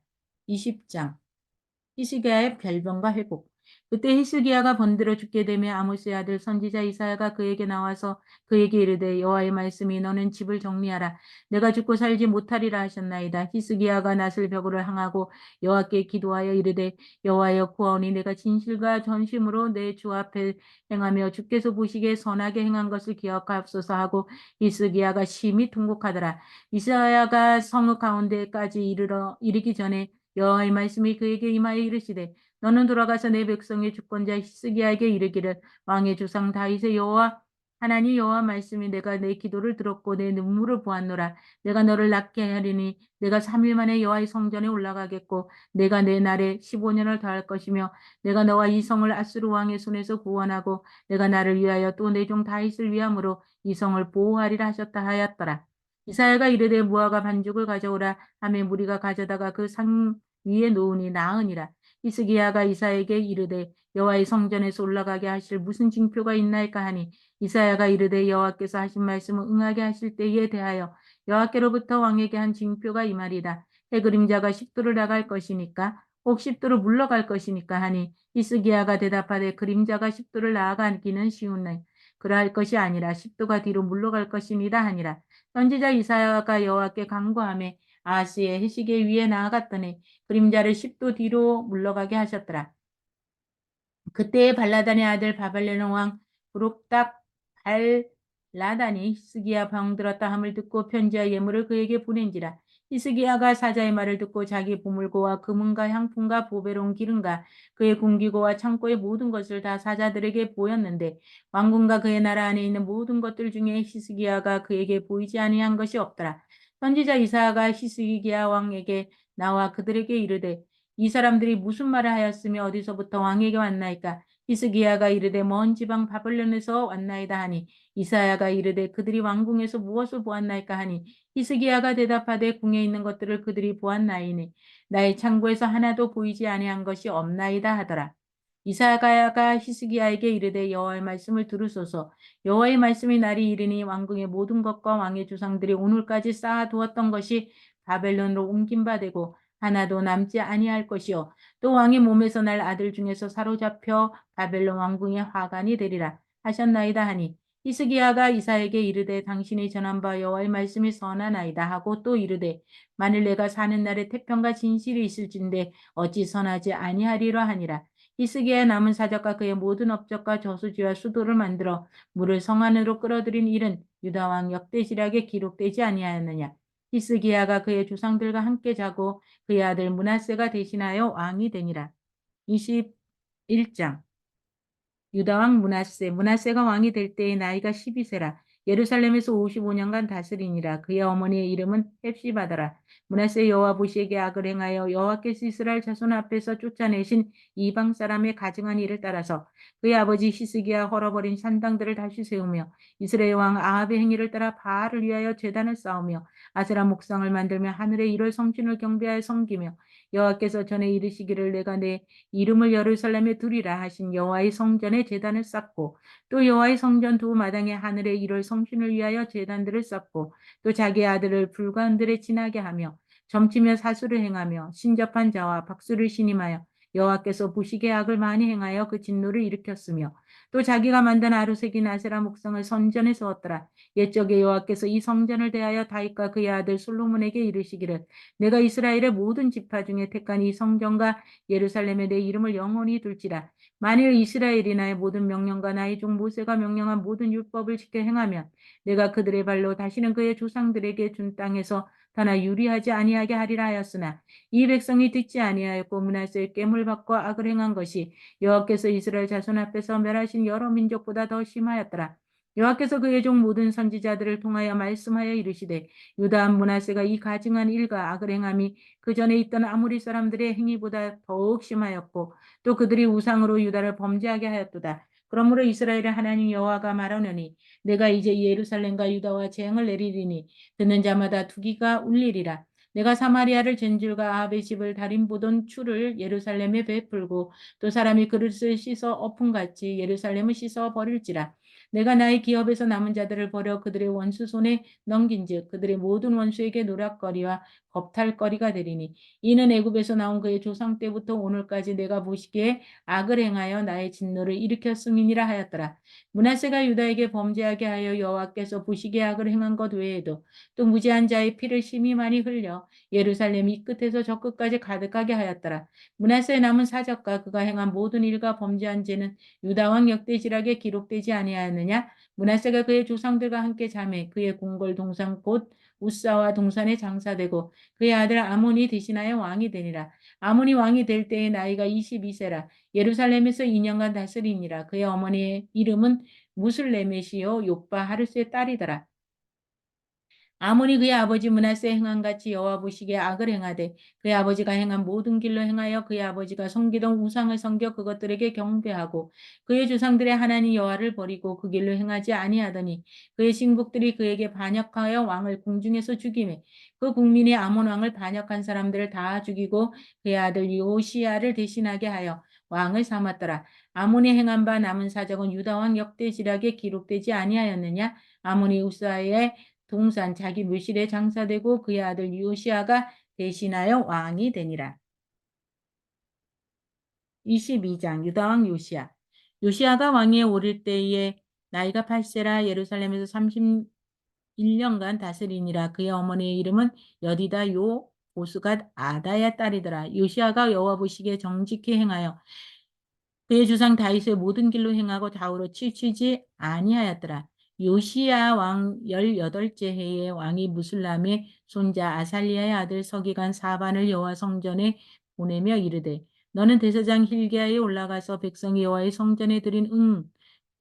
20장 히스기야의 별병과 회복. 그때 히스기야가 번들어 죽게 되며 아모스의 아들 선지자 이사야가 그에게 나와서 그에게 이르되 여호와의 말씀이 너는 집을 정리하라. 내가 죽고 살지 못하리라 하셨나이다. 히스기야가 낫을 벽으로 향하고 여호와께 기도하여 이르되 여호와여 구하오니 내가 진실과 전심으로 내 주 앞에 행하며 주께서 보시기에 선하게 행한 것을 기억하옵소서 하고 히스기야가 심히 통곡하더라. 이사야가 성읍 가운데까지 이르기 전에 여호와의 말씀이 그에게 임하여 이르시되 너는 돌아가서 내 백성의 주권자 히스기야에게 이르기를 왕의 조상 다윗의 여호와 하나님 여호와 말씀이 내가 내 기도를 들었고 내 눈물을 보았노라. 내가 너를 낫게 하리니 내가 3일 만에 여호와의 성전에 올라가겠고 내가 내 날에 15년을 더할 것이며 내가 너와 이 성을 아수르 왕의 손에서 구원하고 내가 나를 위하여 또 내 종 다윗을 위함으로 이 성을 보호하리라 하셨다 하였더라. 이사야가 이르되 무화과 반죽을 가져오라 하매 무리가 가져다가 그 상 위에 놓으니 나으니라. 히스기야가 이사야에게 이르되 여호와의 성전에서 올라가게 하실 무슨 징표가 있나이까 하니 이사야가 이르되 여호와께서 하신 말씀을 응하게 하실 때에 대하여 여호와께로부터 왕에게 한 징표가 이 말이다. 해 그림자가 10도를 나갈 것이니까 혹 10도를 물러갈 것이니까 하니 히스기야가 대답하되 그림자가 10도를 나아가기는 쉬우네. 그러할 것이 아니라 10도가 뒤로 물러갈 것이니라 하니라. 선지자 이사야가 여호와께 간구하며 아하스의 해시계 위에 나아갔더니 그림자를 10도 뒤로 물러가게 하셨더라. 그때에 발라단의 아들 바벨론 왕 부록답 발라단이 히스기야 병들었다 함을 듣고 편지와 예물을 그에게 보낸지라. 히스기야가 사자의 말을 듣고 자기 보물고와 금은과 향품과 보배로운 기름과 그의 궁기고와 창고의 모든 것을 다 사자들에게 보였는데 왕궁과 그의 나라 안에 있는 모든 것들 중에 히스기야가 그에게 보이지 아니한 것이 없더라. 선지자 이사야가 히스기야 왕에게 나와 그들에게 이르되 이 사람들이 무슨 말을 하였으며 어디서부터 왕에게 왔나이까? 히스기야가 이르되 먼 지방 바벨론에서 왔나이다 하니 이사야가 이르되 그들이 왕궁에서 무엇을 보았나이까 하니 히스기야가 대답하되 궁에 있는 것들을 그들이 보았나이니 나의 창고에서 하나도 보이지 아니한 것이 없나이다 하더라. 이사야가 히스기야에게 이르되 여호와의 말씀을 들으소서. 여호와의 말씀이 날이 이르니 왕궁의 모든 것과 왕의 조상들이 오늘까지 쌓아두었던 것이 바벨론으로 옮긴 바 되고 하나도 남지 아니할 것이요 또 왕의 몸에서 날 아들 중에서 사로잡혀 바벨론 왕궁의 화관이 되리라 하셨나이다 하니 히스기야가 이사에게 이르되 당신이 전한 바 여호와의 말씀이 선하나이다 하고 또 이르되 만일 내가 사는 날에 태평과 진실이 있을진데 어찌 선하지 아니하리라 하니라. 히스기야의 남은 사적과 그의 모든 업적과 저수지와 수도를 만들어 물을 성 안으로 끌어들인 일은 유다 왕 역대지략에 기록되지 아니하였느냐. 히스기야가 그의 조상들과 함께 자고 그의 아들 므낫세가 대신하여 왕이 되니라. 21장 유다 왕 므낫세가 왕이 될 때의 나이가 12세라. 예루살렘에서 55년간 다스리니라. 그의 어머니의 이름은 헵시바더라. 므낫세 여호와 보시기에 악을 행하여 여호와께서 이스라엘 자손 앞에서 쫓아내신 이방 사람의 가증한 일을 따라서 그의 아버지 히스기야 헐어버린 산당들을 다시 세우며 이스라엘 왕 아합의 행위를 따라 바알을 위하여 제단을 쌓으며 아세라 목상을 만들며 하늘의 일월 성신을 경배하여 섬기며 여호와께서 전에 이르시기를 내가 내 이름을 예루살렘에 두리라 하신 여호와의 성전에 제단을 쌓고 또 여호와의 성전 두 마당에 하늘의 일월 성신을 위하여 제단들을 쌓고 또 자기 아들을 불관들에 지나게 하며 점치며 사수를 행하며 신접한 자와 박수를 신임하여 여호와께서 보시기에 악을 많이 행하여 그 진노를 일으켰으며 또 자기가 만든 아루색인 아세라 목상을 성전에 세웠더라. 옛적에 여호와께서 이 성전을 대하여 다윗과 그의 아들 솔로몬에게 이르시기를 내가 이스라엘의 모든 지파 중에 택한 이 성전과 예루살렘에 내 이름을 영원히 둘지라. 만일 이스라엘이 나의 모든 명령과 나의 종 모세가 명령한 모든 율법을 지켜 행하면 내가 그들의 발로 다시는 그의 조상들에게 준 땅에서 다나 유리하지 아니하게 하리라 하였으나 이 백성이 듣지 아니하였고 므낫세의 깸을 받고 악을 행한 것이 여호와께서 이스라엘 자손 앞에서 멸하신 여러 민족보다 더 심하였더라. 여호와께서 그의 종 모든 선지자들을 통하여 말씀하여 이르시되 유다 므낫세가 이 가증한 일과 악을 행함이 그 전에 있던 아모리 사람들의 행위보다 더욱 심하였고 또 그들이 우상으로 유다를 범죄하게 하였도다. 그러므로 이스라엘의 하나님 여호와가 말하노니 내가 이제 예루살렘과 유다와 재앙을 내리리니 듣는 자마다 두기가 울리리라. 내가 사마리아를 젠줄과 아합의 집을 달인 보던 추를 예루살렘에 베풀고 또 사람이 그릇을 씻어 엎음같이 예루살렘을 씻어 버릴지라. 내가 나의 기업에서 남은 자들을 버려 그들의 원수 손에 넘긴즉 그들의 모든 원수에게 노략거리와 겁탈거리가 되리니 이는 애굽에서 나온 그의 조상 때부터 오늘까지 내가 보시기에 악을 행하여 나의 진노를 일으켰음이니라 하였더라. 므낫세가 유다에게 범죄하게 하여 여호와께서 보시기에 악을 행한 것 외에도 또 무지한 자의 피를 심히 많이 흘려 예루살렘 이 끝에서 저 끝까지 가득하게 하였더라. 므낫세의 남은 사적과 그가 행한 모든 일과 범죄한 죄는 유다 왕 역대지락에 기록되지 아니하였느냐? 므낫세가 그의 조상들과 함께 자매 그의 궁궐 동산 곧 우사와 동산에 장사되고 그의 아들 아몬이 대신하여 왕이 되니라. 아몬이 왕이 될 때의 나이가 22세라. 예루살렘에서 2년간 다스리니라. 그의 어머니의 이름은 무슬레메시요 욥바 하르스의 딸이더라. 아몬이 그의 아버지 므낫세 행한 같이 여호와 보시기에 악을 행하되 그의 아버지가 행한 모든 길로 행하여 그의 아버지가 섬기던 우상을 섬겨 그것들에게 경배하고 그의 조상들의 하나님 여호와를 버리고 그 길로 행하지 아니하더니 그의 신복들이 그에게 반역하여 왕을 궁중에서 죽이매 그 국민이 아몬 왕을 반역한 사람들을 다 죽이고 그의 아들 요시야를 대신하게 하여 왕을 삼았더라. 아몬이 행한 바 남은 사적은 유다 왕 역대지략에 기록되지 아니하였느냐? 아몬이 우사의 동산 자기 묘실에 장사되고 그의 아들 요시아가 대신하여 왕이 되니라. 22장 유다왕 요시아. 요시아가 왕위에 오를 때에 나이가 8세라 예루살렘에서 31년간 다스리니라. 그의 어머니의 이름은 여디다 요 보스갓 아다야 딸이더라. 요시아가 여호와 보시기에 정직히 행하여 그의 주상 다윗의 모든 길로 행하고 좌우로 치우치지 아니하였더라. 요시야 왕 18째 해에 왕이 무술람의 손자 아살리아의 아들 서기관 사반을 여호와 성전에 보내며 이르되 너는 대제사장 hil기야에 올라가서 백성이 여호와의 성전에 드린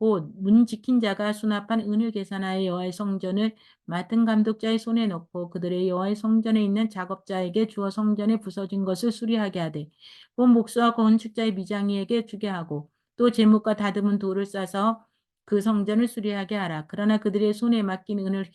곧 문 지킨 자가 수납한 은을 계산하여 여호와의 성전을 맡은 감독자의 손에 넣고 그들의 여호와의 성전에 있는 작업자에게 주어 성전에 부서진 것을 수리하게 하되 곧 목수와 건축자의 미장이에게 주게 하고 또 제목과 다듬은 돌을 싸서 그 성전을 수리하게 하라. 그러나 그들의 손에 맡긴 은을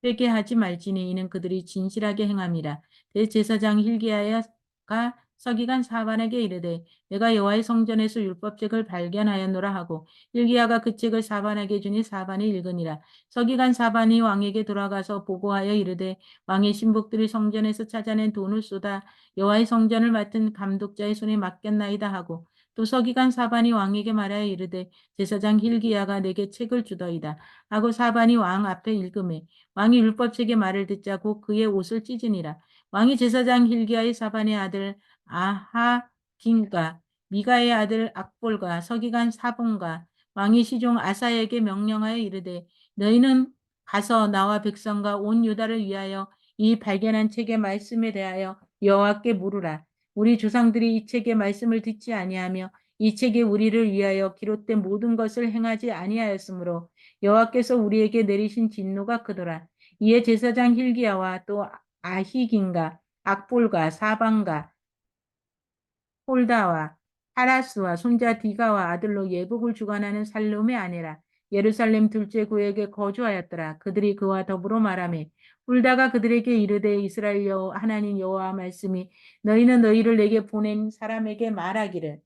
회개하지 말지니 이는 그들이 진실하게 행함이라. 대제사장 hil기야가 서기관 사반에게 이르되 내가 여호와의 성전에서 율법책을 발견하였노라 하고 hil기야가 그 책을 사반에게 주니 사반이 읽으니라. 서기관 사반이 왕에게 돌아가서 보고하여 이르되 왕의 신복들이 성전에서 찾아낸 돈을 쏟아 여호와의 성전을 맡은 감독자의 손에 맡겼나이다 하고 또 서기관 사반이 왕에게 말하여 이르되 제사장 hil기야가 내게 책을 주더이다 하고 사반이 왕 앞에 읽음에 왕이 율법책의 말을 듣자 곧 그의 옷을 찢으니라. 왕이 제사장 hil기야의 사반의 아들 아하김과 미가의 아들 악볼과 서기관 사본과 왕이 시종 아사에게 명령하여 이르되 너희는 가서 나와 백성과 온 유다를 위하여 이 발견한 책의 말씀에 대하여 여호와께 물으라. 우리 조상들이 이 책의 말씀을 듣지 아니하며 이 책에 우리를 위하여 기록된 모든 것을 행하지 아니하였으므로 여호와께서 우리에게 내리신 진노가 크더라. 이에 제사장 hil기야와 또 아히긴과 악볼과 사방과 홀다와 하라스와 손자 디가와 아들로 예복을 주관하는 살룸의 아내라. 예루살렘 둘째 구에게 거주하였더라. 그들이 그와 더불어 말하매 홀다가 그들에게 이르되 이스라엘 하나님 여호와 말씀이 너희는 너희를 내게 보낸 사람에게 말하기를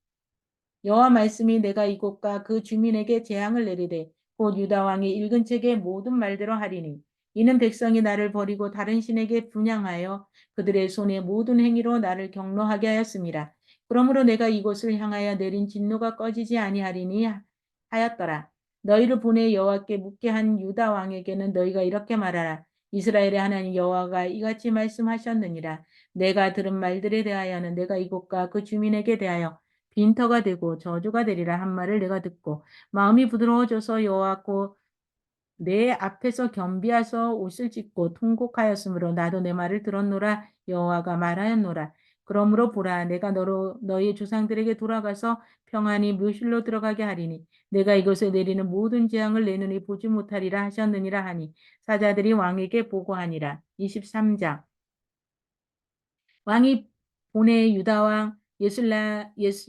여호와 말씀이 내가 이곳과 그 주민에게 재앙을 내리되 곧 유다 왕이 읽은 책의 모든 말대로 하리니 이는 백성이 나를 버리고 다른 신에게 분향하여 그들의 손의 모든 행위로 나를 경노하게 하였습니다. 그러므로 내가 이곳을 향하여 내린 진노가 꺼지지 아니하리니 하였더라. 너희를 보내 여호와께 묻게 한 유다 왕에게는 너희가 이렇게 말하라. 이스라엘의 하나님 여호와가 이같이 말씀하셨느니라. 내가 들은 말들에 대하여는 내가 이곳과 그 주민에게 대하여 빈터가 되고 저주가 되리라 한 말을 내가 듣고 마음이 부드러워져서 여호와께 내 앞에서 겸비하서 옷을 찢고 통곡하였으므로 나도 내 말을 들었노라 여호와가 말하였노라. 그러므로 보라 내가 너희 조상들에게 돌아가서 평안히 묘실로 들어가게 하리니 내가 이곳에 내리는 모든 재앙을 내 눈이 보지 못하리라 하셨느니라 하니 사자들이 왕에게 보고하니라. 23장 왕이 보내 유다 왕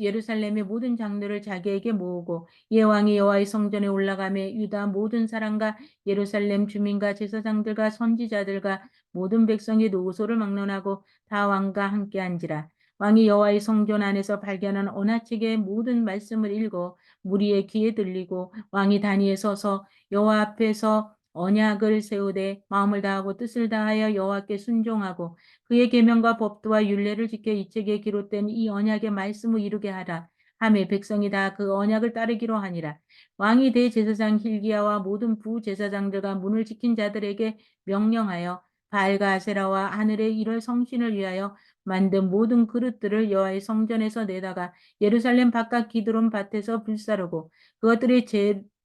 예루살렘의 모든 장로를 자기에게 모으고 이에 왕이 여호와의 성전에 올라가매 유다 모든 사람과 예루살렘 주민과 제사장들과 선지자들과 모든 백성이 노소를 막론하고 다 왕과 함께 한지라. 왕이 여호와의 성전 안에서 발견한 언어책의 모든 말씀을 읽어 무리의 귀에 들리고 왕이 단위에 서서 여호와 앞에서 언약을 세우되 마음을 다하고 뜻을 다하여 여호와께 순종하고 그의 계명과 법도와 율례를 지켜 이 책에 기록된 이 언약의 말씀을 이루게 하라. 하매 백성이 다 그 언약을 따르기로 하니라. 왕이 대제사장 hil기야와 모든 부제사장들과 문을 지킨 자들에게 명령하여 바알과 아세라와 하늘의 일월 성신을 위하여 만든 모든 그릇들을 여호와의 성전에서 내다가 예루살렘 바깥 기드론 밭에서 불사르고 그것들의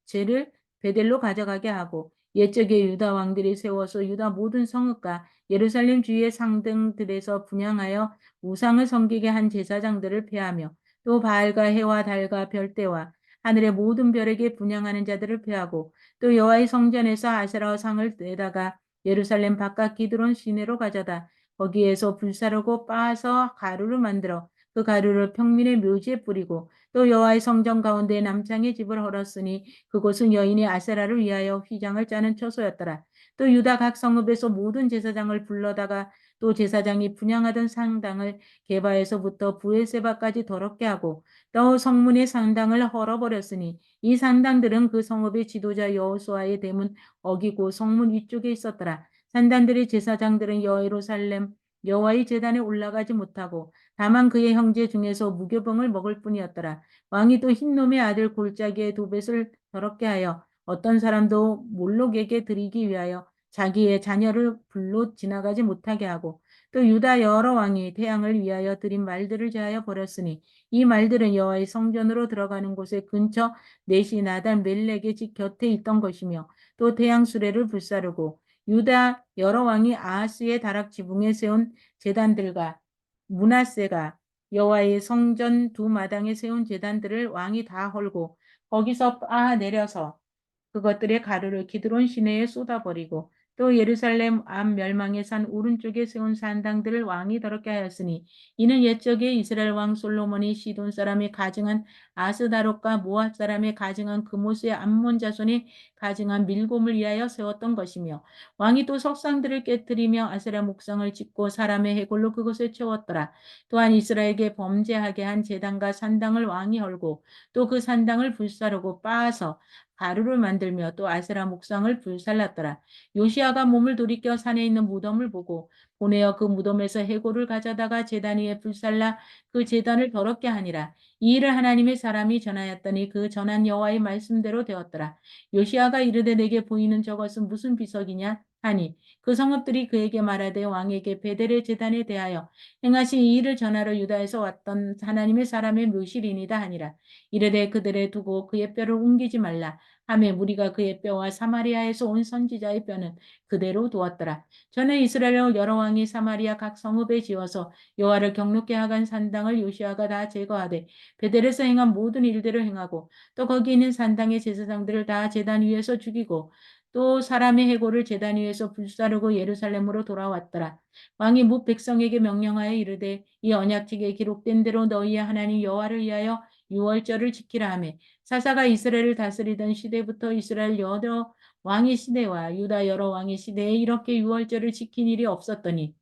죄를 베델로 가져가게 하고 옛적의 유다 왕들이 세워서 유다 모든 성읍과 예루살렘 주위의 상등들에서 분향하여 우상을 섬기게 한 제사장들을 폐하며 또 바알과 해와 달과 별대와 하늘의 모든 별에게 분향하는 자들을 폐하고 또 여호와의 성전에서 아세라 상을 내다가 예루살렘 바깥 기드론 시내로 가져다 거기에서 불사르고 빻아서 가루를 만들어 그 가루를 평민의 묘지에 뿌리고 또 여호와의 성전 가운데 남창의 집을 헐었으니 그곳은 여인이 아세라를 위하여 휘장을 짜는 처소였더라. 또 유다 각 성읍에서 모든 제사장을 불러다가 또 제사장이 분향하던 상당을 게바에서부터 부에세바까지 더럽게 하고 또 성문의 상당을 헐어버렸으니 이 상당들은 그 성읍의 지도자 여호수아의 대문 어기고 성문 위쪽에 있었더라. 산단들의 제사장들은 예루살렘 여호와의 제단에 올라가지 못하고 다만 그의 형제 중에서 무교병을 먹을 뿐이었더라. 왕이 또 흰놈의 아들 골짜기의 도벳을 더럽게 하여 어떤 사람도 몰록에게 드리기 위하여 자기의 자녀를 불로 지나가지 못하게 하고 또 유다 여러 왕이 태양을 위하여 드린 말들을 제하여 버렸으니 이 말들은 여호와의 성전으로 들어가는 곳의 근처 넷이 나단 멜렉의 집 곁에 있던 것이며 또 태양 수레를 불사르고 유다 여러 왕이 아하스의 다락 지붕에 세운 제단들과 므낫세가 여호와의 성전 두 마당에 세운 제단들을 왕이 다 헐고 거기서 내려서 그것들의 가루를 기드론 시내에 쏟아버리고 또 예루살렘 앞 멸망의 산 오른쪽에 세운 산당들을 왕이 더럽게 하였으니 이는 옛적에 이스라엘 왕 솔로몬이 시돈 사람이 가증한 아스다롯과 모압 사람이 가증한 그모스의 암몬 자손이 가증한 밀곰을 위하여 세웠던 것이며 왕이 또 석상들을 깨뜨리며 아세라 목상을 짓고 사람의 해골로 그것을 채웠더라. 또한 이스라엘에게 범죄하게 한 제단과 산당을 왕이 헐고 또 그 산당을 불사르고 빻아서 가루를 만들며 또 아세라 목상을 불살랐더라. 요시아가 몸을 돌이켜 산에 있는 무덤을 보고 보내어 그 무덤에서 해골을 가져다가 제단 위에 불살라 그 제단을 더럽게 하니라. 이 일을 하나님의 사람이 전하였더니 그 전한 여호와의 말씀대로 되었더라. 요시아가 이르되 내게 보이는 저것은 무슨 비석이냐 하니 그 성읍들이 그에게 말하되 왕에게 베델의 제단에 대하여 행하신 이 일을 전하러 유다에서 왔던 하나님의 사람의 묘실이니다 하니라. 이르되 그들에 두고 그의 뼈를 옮기지 말라. 하매 무리가 그의 뼈와 사마리아에서 온 선지자의 뼈는 그대로 두었더라. 전에 이스라엘 여러 왕이 사마리아 각 성읍에 지어서 여호와를 경록게 하간 산당을 요시아가 다 제거하되 베델에서 행한 모든 일대로 행하고 또 거기 있는 산당의 제사장들을 다 제단 위에서 죽이고 또 사람의 해골을 제단 위에서 불사르고 예루살렘으로 돌아왔더라. 왕이 뭇 백성에게 명령하여 이르되 이 언약책에 기록된 대로 너희의 하나님 여호와를 위하여 유월절을 지키라 하며 사사가 이스라엘을 다스리던 시대부터 이스라엘 여러 왕의 시대와 유다 여러 왕의 시대에 이렇게 유월절을 지킨 일이 없었더니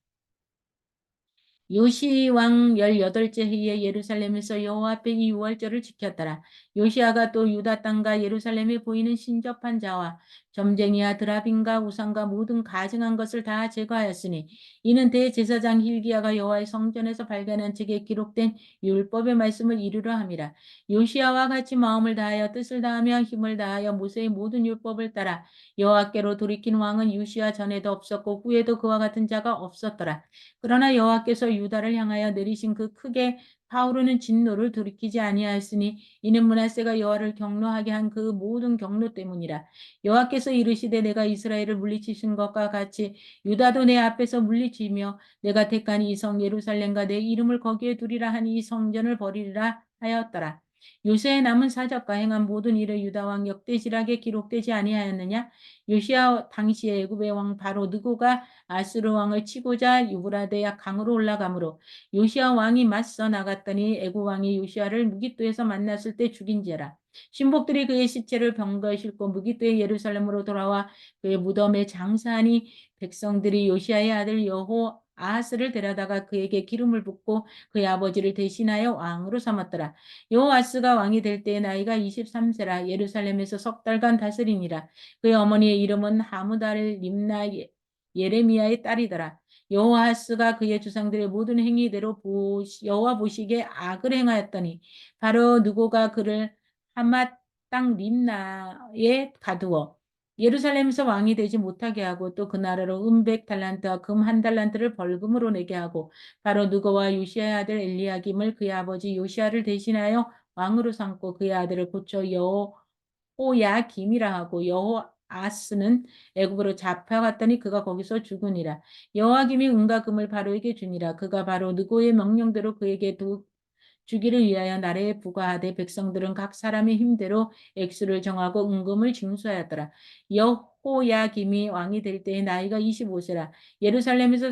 요시 왕 18째 해에 예루살렘에서 여호와 앞에 이 유월절을 지켰더라. 요시아가 또 유다 땅과 예루살렘에 보이는 신접한 자와 점쟁이와 드라빈과 우상과 모든 가증한 것을 다 제거하였으니 이는 대제사장 hil기야가 여호와의 성전에서 발견한 책에 기록된 율법의 말씀을 이루려 함이라. 요시아와 같이 마음을 다하여 뜻을 다하며 힘을 다하여 모세의 모든 율법을 따라 여호와께로 돌이킨 왕은 요시아 전에도 없었고 후에도 그와 같은 자가 없었더라. 그러나 여호와께서 유다를 향하여 내리신 그 크게 타오르는 진노를 돌이키지 아니하였으니 이는 므낫세가 여호와를 경노하게 한 그 모든 경노 때문이라. 여호와께서 이르시되 내가 이스라엘을 물리치신 것과 같이 유다도 내 앞에서 물리치며 내가 택한 이 성 예루살렘과 내 이름을 거기에 두리라 하니 이 성전을 버리리라 하였더라. 요새에 남은 사적과 행한 모든 일을 유다 왕 역대지락에 기록되지 아니하였느냐? 요시야 당시에 애굽의 왕 바로 느고가 아스루 왕을 치고자 유브라데 강으로 올라가므로 요시야 왕이 맞서 나갔더니 애굽 왕이 요시야를 무깃도에서 만났을 때 죽인지라. 신복들이 그의 시체를 병거에 싣고 무깃도의 예루살렘으로 돌아와 그의 무덤에 장사하니 백성들이 요시야의 아들 여호 아하스를 데려다가 그에게 기름을 붓고 그의 아버지를 대신하여 왕으로 삼았더라. 여호아스가 왕이 될 때의 나이가 23세라 예루살렘에서 석 달간 다스리니라. 그의 어머니의 이름은 하무달 림나 예레미야의 딸이더라. 여호아스가 그의 조상들의 모든 행위대로 여호와 보시기에 악을 행하였더니 바로 누고가 그를 하맛 땅 림나에 가두어 예루살렘에서 왕이 되지 못하게 하고 또 그 나라로 은백 달란트와 금 한 달란트를 벌금으로 내게 하고 바로 누고와 요시아의 아들 엘리야김을 그의 아버지 요시아를 대신하여 왕으로 삼고 그의 아들을 고쳐 여호야김이라 하고 여호아스는 애굽으로 잡혀갔더니 그가 거기서 죽으니라. 여호야김이 은과 금을 바로에게 주니라. 그가 바로 느고의 명령대로 그에게 주기를 위하여 나라에 부과하되 백성들은 각 사람의 힘대로 액수를 정하고 은금을 징수하였더라. 여호야김이 왕이 될 때의 나이가 25세라. 예루살렘에서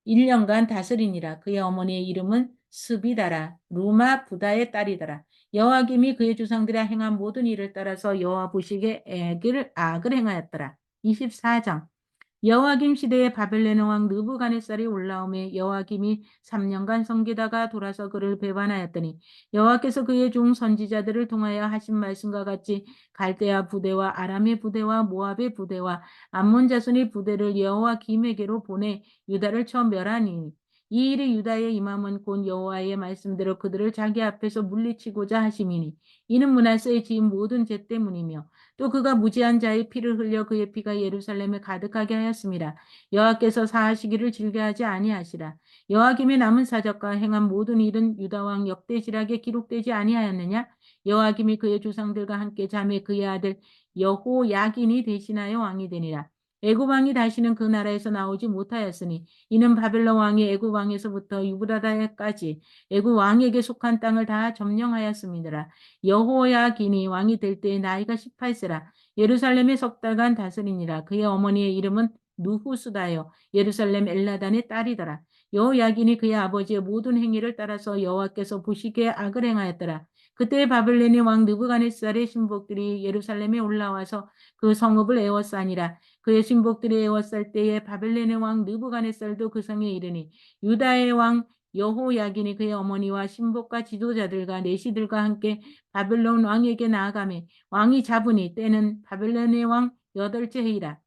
11년간 다스리니라. 그의 어머니의 이름은 스비다라. 루마 부다의 딸이더라. 여호야김이 그의 조상들이 행한 모든 일을 따라서 여호와 보시기에 악을 행하였더라. 24장. 여호와김 시대에 바벨론 왕 느부갓네살이 올라오매 여호와김이 3년간 섬기다가 돌아서 그를 배반하였더니 여호와께서 그의 종 선지자들을 통하여 하신 말씀과 같이 갈대아 부대와 아람의 부대와 모압의 부대와 암몬 자손의 부대를 여호와김에게로 보내 유다를 쳐 멸하니 이 일이 유다의 임함은 곧 여호와의 말씀대로 그들을 자기 앞에서 물리치고자 하심이니 이는 므낫세의 지은 모든 죄 때문이며 또 그가 무지한 자의 피를 흘려 그의 피가 예루살렘에 가득하게 하였습니다. 여호와께서 사하시기를 즐겨하지 아니하시라. 여호와김의 남은 사적과 행한 모든 일은 유다 왕 역대지락에 기록되지 아니하였느냐? 여호와김이 그의 조상들과 함께 잠에 그의 아들 여호야긴이 대신하여 왕이 되니라. 애굽 왕이 다시는 그 나라에서 나오지 못하였으니 이는 바벨론 왕이 애굽 왕에서부터 유브라다까지 애굽 왕에게 속한 땅을 다 점령하였습니다. 여호야긴이 왕이 될 때의 나이가 18세라. 예루살렘에 석 달간 다스리니라. 그의 어머니의 이름은 누후수다요. 예루살렘 엘라단의 딸이더라. 여호야긴이 그의 아버지의 모든 행위를 따라서 여호와께서 보시기에 악을 행하였더라. 그때 바벨론의 왕 느부갓네살의 신복들이 예루살렘에 올라와서 그 성읍을 에워싸니라. 그의 신복들이 에워쌀 때에 바벨론의 왕 느부갓네살도 그 성에 이르니 유다의 왕 여호야긴이 그의 어머니와 신복과 지도자들과 내시들과 함께 바벨론 왕에게 나아가매 왕이 잡으니 때는 바벨론의 왕 8째 해이라.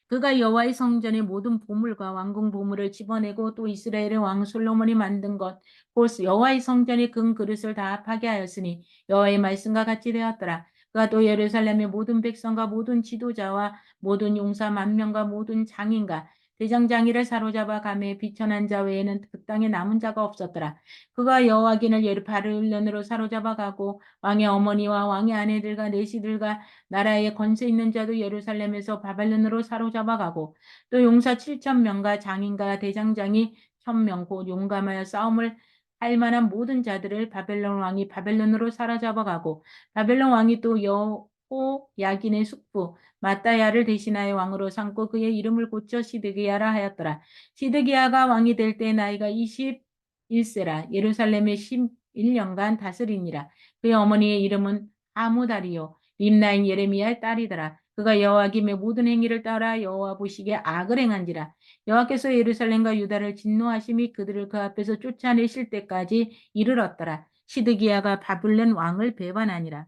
그가 여호와의 성전의 모든 보물과 왕궁 보물을 집어내고 또 이스라엘의 왕 솔로몬이 만든 것 곧 여호와의 성전의 금 그릇을 다 파괴하였으니 여호와의 말씀과 같이 되었더라. 그가 또 예루살렘의 모든 백성과 모든 지도자와 모든 용사 10,000명과 모든 장인과 대장장이를 사로잡아 가매 비천한 자 외에는 그 땅에 남은 자가 없었더라. 그가 여호와긴을 바벨론으로 사로잡아 가고 왕의 어머니와 왕의 아내들과 내시들과 나라에 권세 있는 자도 예루살렘에서 바벨론으로 사로잡아가고 또 용사 7,000명과 장인과 대장장이 1,000명 곧 용감하여 싸움을 할 만한 모든 자들을 바벨론 왕이 바벨론으로 사로잡아가고 바벨론 왕이 또 여호야긴의 숙부 마따야를 대신하여 왕으로 삼고 그의 이름을 고쳐 시드기야라 하였더라. 시드기야가 왕이 될 때 나이가 21세라. 예루살렘에 11년간 다스리니라. 그의 어머니의 이름은 하무다리요 림나인 예레미야의 딸이더라. 그가 여호와김의 모든 행위를 따라 여호와 보시기에 악을 행한지라. 여호와께서 예루살렘과 유다를 진노하심이 그들을 그 앞에서 쫓아내실 때까지 이르렀더라. 시드기야가 바블론 왕을 배반하니라.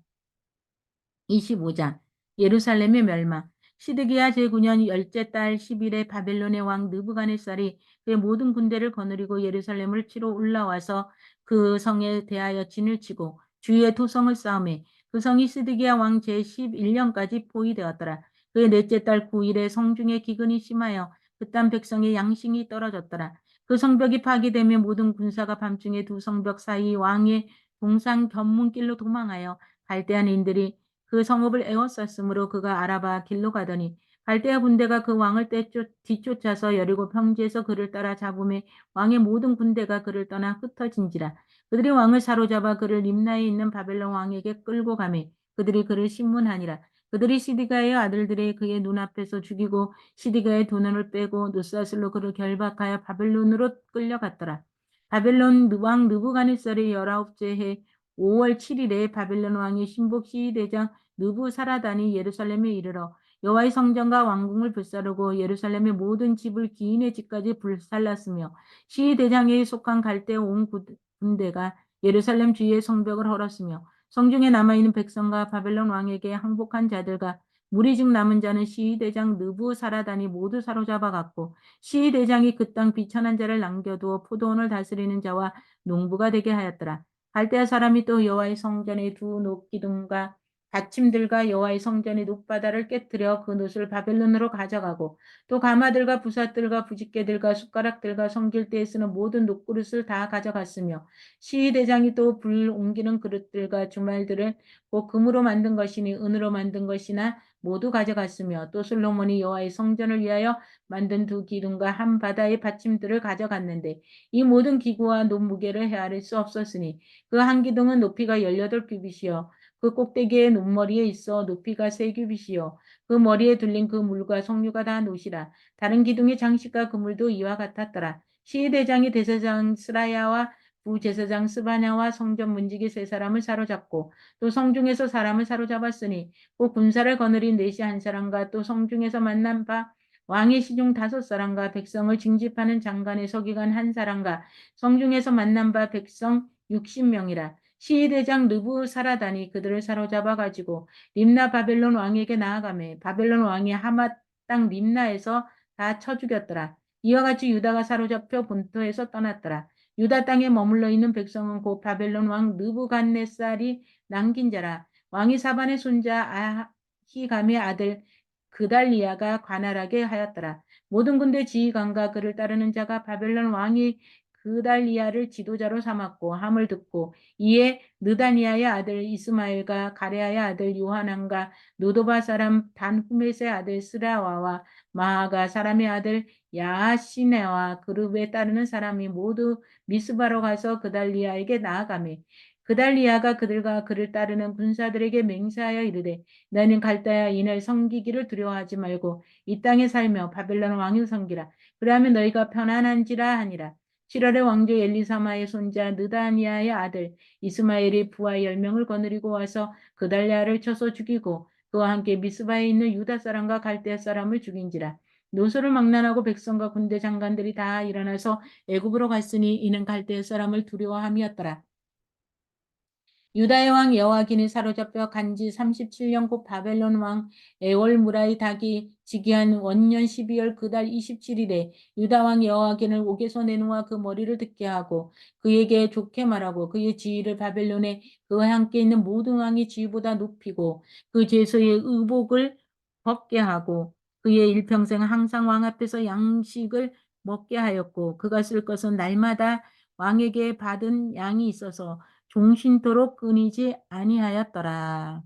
25장 예루살렘의 멸망. 시드기야 제9년 10째 달 10일에 바벨론의 왕 느부갓네살이 그의 모든 군대를 거느리고 예루살렘을 치러 올라와서 그 성에 대하여 진을 치고 주위에 토성을 쌓음에 그 성이 시드기야 왕 제11년까지 포위되었더라. 그의 넷째 달 9일에 성중에 기근이 심하여 그 땅 백성의 양식이 떨어졌더라. 그 성벽이 파괴되며 모든 군사가 밤중에 두 성벽 사이 왕의 동상 견문길로 도망하여 갈대아인들이 그 성읍을 에워쌌으므로 그가 아라바 길로 가더니 갈대아 군대가 그 왕을 뒤쫓아서 여리고 평지에서 그를 따라 잡음에 왕의 모든 군대가 그를 떠나 흩어진지라. 그들이 왕을 사로잡아 그를 림나에 있는 바벨론 왕에게 끌고 가매 그들이 그를 신문하니라. 그들이 시디가의 아들들의 그의 눈앞에서 죽이고 시디가의 두 눈을 빼고 놋사슬로 그를 결박하여 바벨론으로 끌려갔더라. 바벨론 왕 느부갓네살의 19째 해 5월 7일에 바벨론 왕의 신복 시위대장 느부사라단이 예루살렘에 이르러 여호와의 성전과 왕궁을 불사르고 예루살렘의 모든 집을 기인의 집까지 불살랐으며 시위대장에 속한 갈대아 온 군대가 예루살렘 주위의 성벽을 헐었으며 성중에 남아있는 백성과 바벨론 왕에게 항복한 자들과 무리중 남은 자는 시위대장 느부사라단이 모두 사로잡아갔고 시위대장이 그 땅 비천한 자를 남겨두어 포도원을 다스리는 자와 농부가 되게 하였더라. 갈대아 사람이 또 여호와의 성전의 두 녹기둥과 받침들과 여호와의 성전의 놋바다를 깨뜨려 그 놋을 바벨론으로 가져가고 또 가마들과 부삿들과 부집개들과 숟가락들과 섬길 때에 쓰는 모든 놋그릇을 다 가져갔으며 시위대장이 또 불 옮기는 그릇들과 주말들을 곧 금으로 만든 것이니 은으로 만든 것이나 모두 가져갔으며 또 솔로몬이 여호와의 성전을 위하여 만든 두 기둥과 한 바다의 받침들을 가져갔는데 이 모든 기구와 놋 무게를 헤아릴 수 없었으니 그 한 기둥은 높이가 18규빗이요 그 꼭대기에 놋머리에 있어 높이가 3규빗이요 그 머리에 둘린 그 물과 석류가 다 놋이라 다른 기둥의 장식과 그물도 이와 같았더라. 시위대장이 대제사장 스라야와 부제사장 스바냐와 성전 문지기 세 사람을 사로잡고 또 성중에서 사람을 사로잡았으니 그 군사를 거느린 넷이 한 사람과 또 성중에서 만난 바 왕의 시중 5사람과 백성을 징집하는 장관의 서기관 한 사람과 성중에서 만난 바 백성 60명이라. 시위대장 느부사라단이 그들을 사로잡아 가지고 림나 바벨론 왕에게 나아가매 바벨론 왕이 하맛 땅 림나에서 다 쳐 죽였더라. 이와 같이 유다가 사로잡혀 본토에서 떠났더라. 유다 땅에 머물러 있는 백성은 곧 바벨론 왕 느부갓네살이 남긴 자라. 왕이 사반의 손자 아히감의 아들 그달리아가 관할하게 하였더라. 모든 군대 지휘관과 그를 따르는 자가 바벨론 왕이 그달리아를 지도자로 삼았고 함을 듣고 이에 느다니아의 아들 이스마엘과 가레아의 아들 요하난과 노도바 사람 단후мет의 아들 스라와와 마아가 사람의 아들 야시네와 그룹에 따르는 사람이 모두 미스바로 가서 그달리아에게 나아가매 그달리아가 그들과 그를 따르는 군사들에게 맹세하여 이르되 너희는 갈대아인을 섬기기를 두려워하지 말고 이 땅에 살며 바벨론 왕을 섬기라. 그러하면 너희가 편안한지라 하니라. 7월에 왕조 엘리사마의 손자 느다니아의 아들 이스마엘이 부하 10명을 거느리고 와서 그달리아를 쳐서 죽이고 그와 함께 미스바에 있는 유다 사람과 갈대아 사람을 죽인지라. 노소를 망난하고 백성과 군대 장관들이 다 일어나서 애굽으로 갔으니 이는 갈대아 사람을 두려워함이었더라. 유다의 왕 여호와긴이 사로잡혀 간지 37년 곧 바벨론 왕 에월무라의 닭이 즉위한 원년 12월 그달 27일에 유다 왕 여호와긴을 옥에서 내놓아 그 머리를 듣게 하고 그에게 좋게 말하고 그의 지위를 바벨론에 그와 함께 있는 모든 왕의 지위보다 높이고 그 제서의 의복을 벗게 하고 그의 일평생 항상 왕 앞에서 양식을 먹게 하였고 그가 쓸 것은 날마다 왕에게 받은 양이 있어서 종신토록 끊이지 아니하였더라.